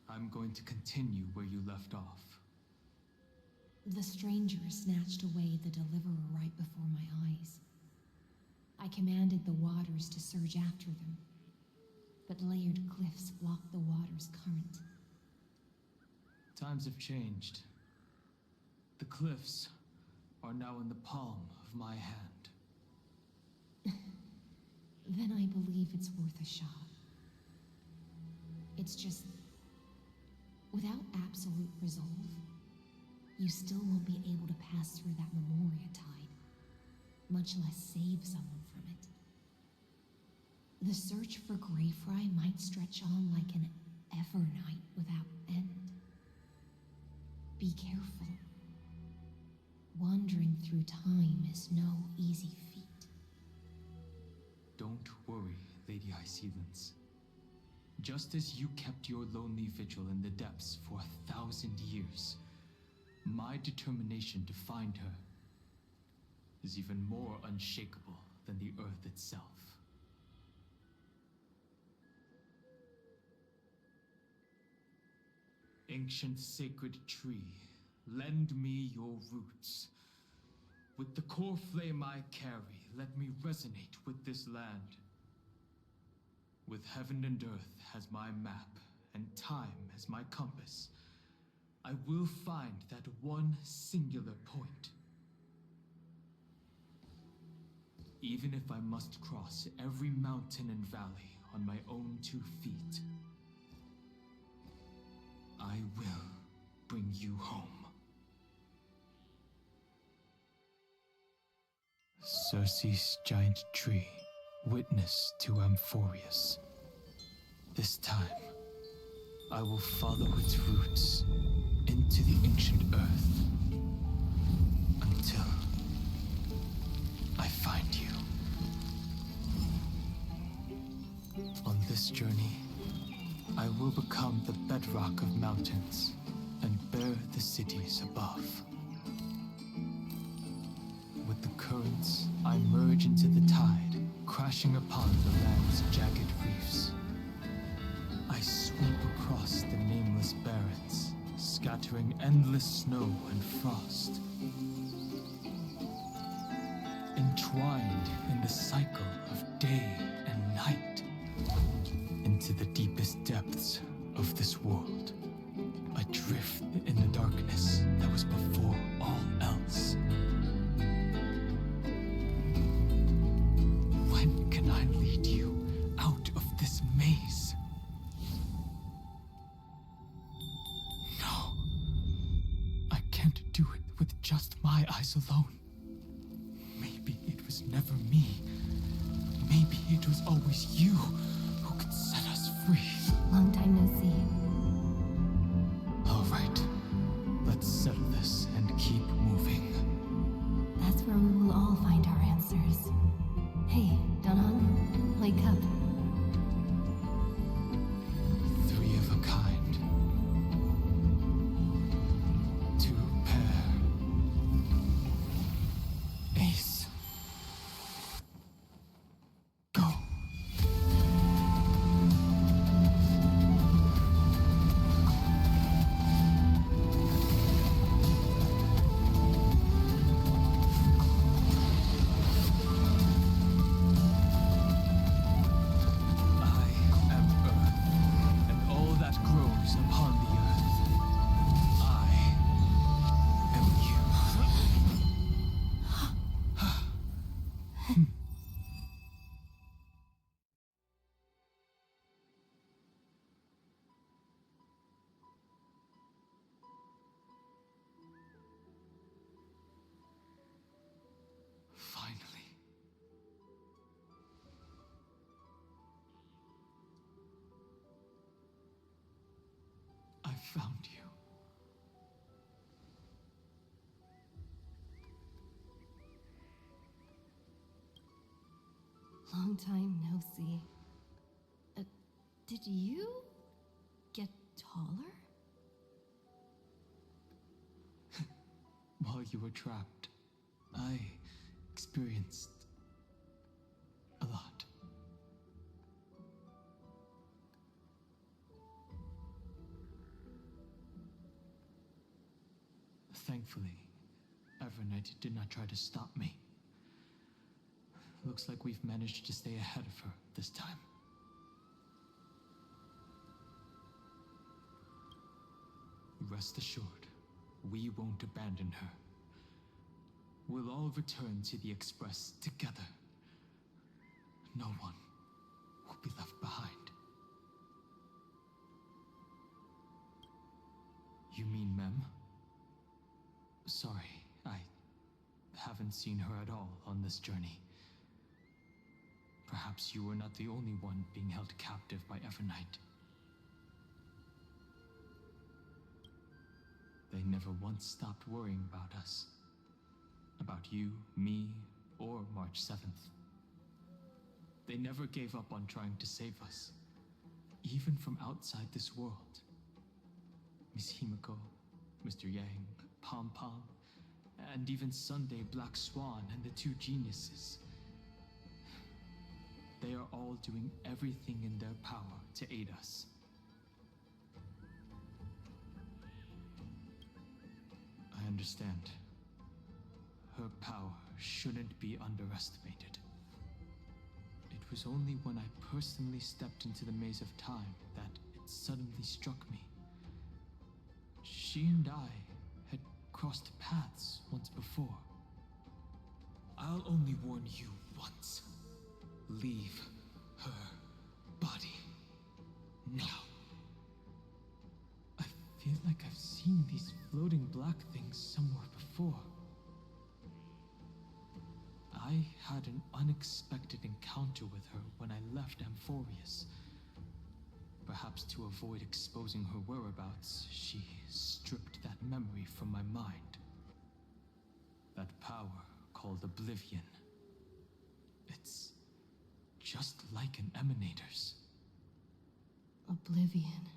[SPEAKER 1] I'm going to continue where you left off.
[SPEAKER 13] The stranger snatched away the deliverer right before my eyes. I commanded the waters to surge after them, but layered cliffs blocked the water's current.
[SPEAKER 1] Times have changed. The cliffs are now in the palm of my hand.
[SPEAKER 13] Then I believe it's worth a shot. It's just, without absolute resolve, you still won't be able to pass through that Memoria tide, much less save someone from it. The search for Greyfry might stretch on like an Evernight without end. Be careful. Wandering through time is no easy feat.
[SPEAKER 1] Don't worry, Lady High Sealants. Just as you kept your lonely vigil in the depths for 1,000 years, my determination to find her is even more unshakable than the earth itself. Ancient sacred tree, lend me your roots. With the core flame I carry, let me resonate with this land. With heaven and earth as my map, and time as my compass, I will find that one singular point. Even if I must cross every mountain and valley on my own 2 feet, I will bring you home. Circe's giant tree, witness to Amphorius. This time, I will follow its roots into the ancient earth until I find you. On this journey, I will become the bedrock of mountains and bear the cities above. With the currents, I merge into the tide, crashing upon the land's jagged reefs. I sweep across the nameless barrens, scattering endless snow and frost. Entwined in the cycle of day and night, into the deepest depths of this world, adrift in the darkness that was before all else. When can I lead you out of this maze? No, I can't do it with just my eyes alone. Maybe it was never me. Maybe it was always you who could set us free.
[SPEAKER 13] Long time no see.
[SPEAKER 1] All right, let's settle this and keep moving.
[SPEAKER 13] That's where we will all find our answers. Hey, Danhong, wake up.
[SPEAKER 1] 3 of a kind. 2 pair. Ace. Go. Finally. I found you.
[SPEAKER 13] Long time no see. Did you get taller?
[SPEAKER 1] While you were trapped, I experienced a lot. Thankfully, Evernight did not try to stop me. Looks like we've managed to stay ahead of her this time. Rest assured, we won't abandon her. We'll all return to the Express together. No one will be left behind. You mean Mem? Sorry, I haven't seen her at all on this journey. Perhaps you were not the only one being held captive by Evernight. They never once stopped worrying about us. About you, me, or March 7th. They never gave up on trying to save us. Even from outside this world. Miss Himiko, Mr. Yang, Pom Pom, and even Sunday Black Swan and the 2 geniuses. They are all doing everything in their power to aid us. understand. Her power shouldn't be underestimated. It was only when I personally stepped into the maze of time that it suddenly struck me. She and I had crossed paths once before. I'll only warn you once. Leave her body now. I feel like I've seen these floating black things somewhere before. I had an unexpected encounter with her when I left Amphorius. Perhaps to avoid exposing her whereabouts, she stripped that memory from my mind. That power called Oblivion. It's just like an emanator's.
[SPEAKER 13] Oblivion.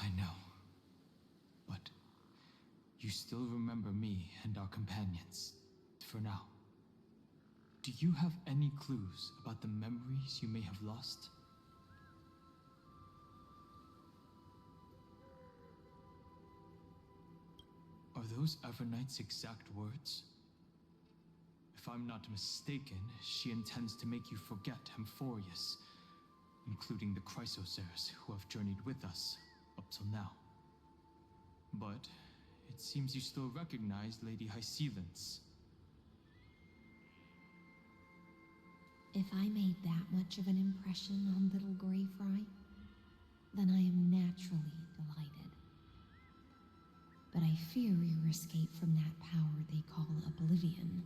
[SPEAKER 1] I know. But you still remember me and our companions, for now. Do you have any clues about the memories you may have lost? Are those Everknight's exact words? If I'm not mistaken, she intends to make you forget Amphorius, including the Chrysosaurs who have journeyed with us up till now. But it seems you still recognize Lady Hycelens.
[SPEAKER 13] If I made that much of an impression on little Grey Fry, then I am naturally delighted. But I fear your escape from that power they call Oblivion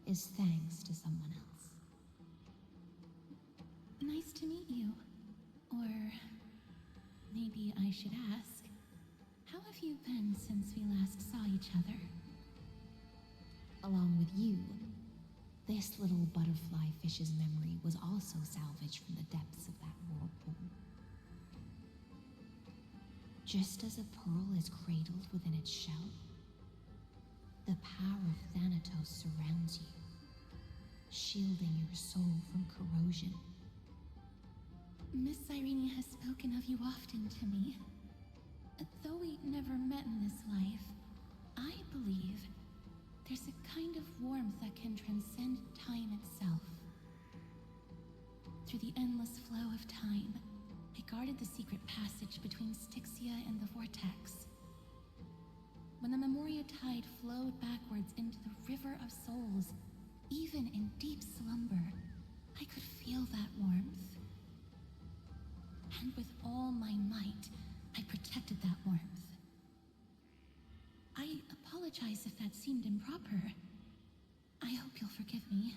[SPEAKER 13] is thanks to someone else.
[SPEAKER 7] Nice to meet you. Or maybe I should ask, how have you been since we last saw each other?
[SPEAKER 13] Along with you, this little butterfly fish's memory was also salvaged from the depths of that whirlpool. Just as a pearl is cradled within its shell, the power of Thanatos surrounds you, shielding your soul from corrosion.
[SPEAKER 7] Miss Irene has spoken of you often to me. Though we never met in this life, I believe there's a kind of warmth that can transcend time itself. Through the endless flow of time, I guarded the secret passage between Styxia and the Vortex. When the Memoria tide flowed backwards into the River of Souls, even in deep slumber, I could feel that warmth. And with all my might, I protected that warmth. I apologize if that seemed improper. I hope you'll forgive me.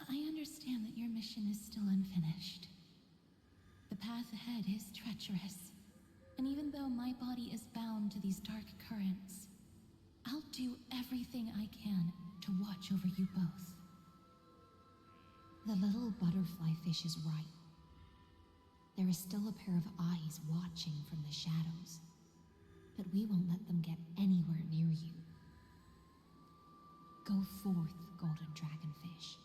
[SPEAKER 7] I understand that your mission is still unfinished. The path ahead is treacherous, and even though my body is bound to these dark currents, I'll do everything I can to watch over you both.
[SPEAKER 13] The little butterfly fish is right. There is still a pair of eyes watching from the shadows, but we won't let them get anywhere near you. Go forth, golden dragonfish,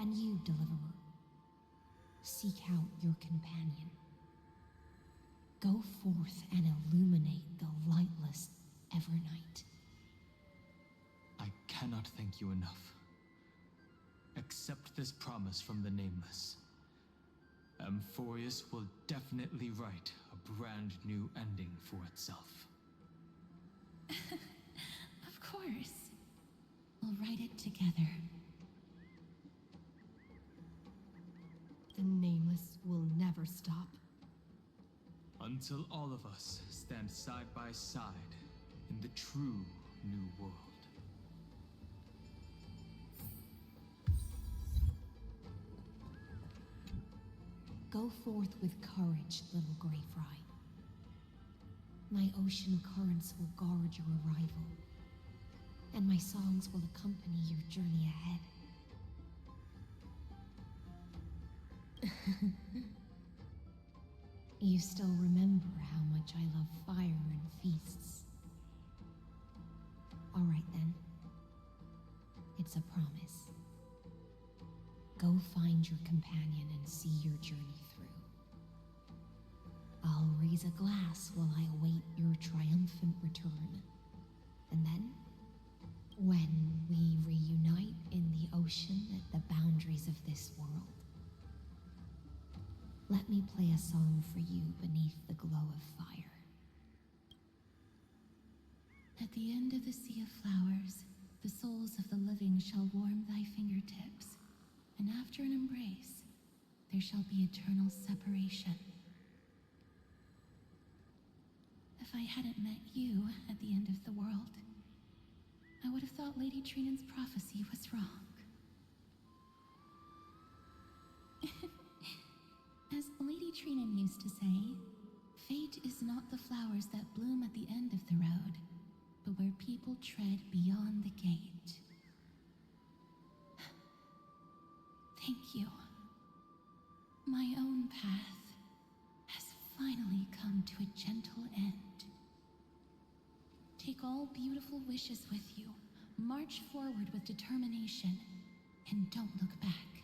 [SPEAKER 13] and you, deliverer. Seek out your companion. Go forth and illuminate the lightless Evernight.
[SPEAKER 1] I cannot thank you enough. Accept this promise from the Nameless. Amphorius will definitely write a brand new ending for itself.
[SPEAKER 7] Of course. We'll write it together.
[SPEAKER 13] The Nameless will never stop.
[SPEAKER 1] Until all of us stand side by side in the true new world.
[SPEAKER 13] Go forth with courage, little Grey Fry. My ocean currents will guard your arrival, and my songs will accompany your journey ahead. You still remember how much I love fire and feasts. All right then. It's a promise. Go find your companion and see your journey through. I'll raise a glass while I await your triumphant return. And then, when we reunite in the ocean at the boundaries of this world, let me play a song for you beneath the glow of fire.
[SPEAKER 7] At the end of the sea of flowers, the souls of the living shall warm thy fingertips, and after an embrace, there shall be eternal separation. If I hadn't met you at the end of the world, I would have thought Lady Trinan's prophecy was wrong. As Lady Trinan used to say, fate is not the flowers that bloom at the end of the road, but where people tread beyond the gate. Thank you. My own path has finally come to a gentle end. Take all beautiful wishes with you, march forward with determination, and don't look back.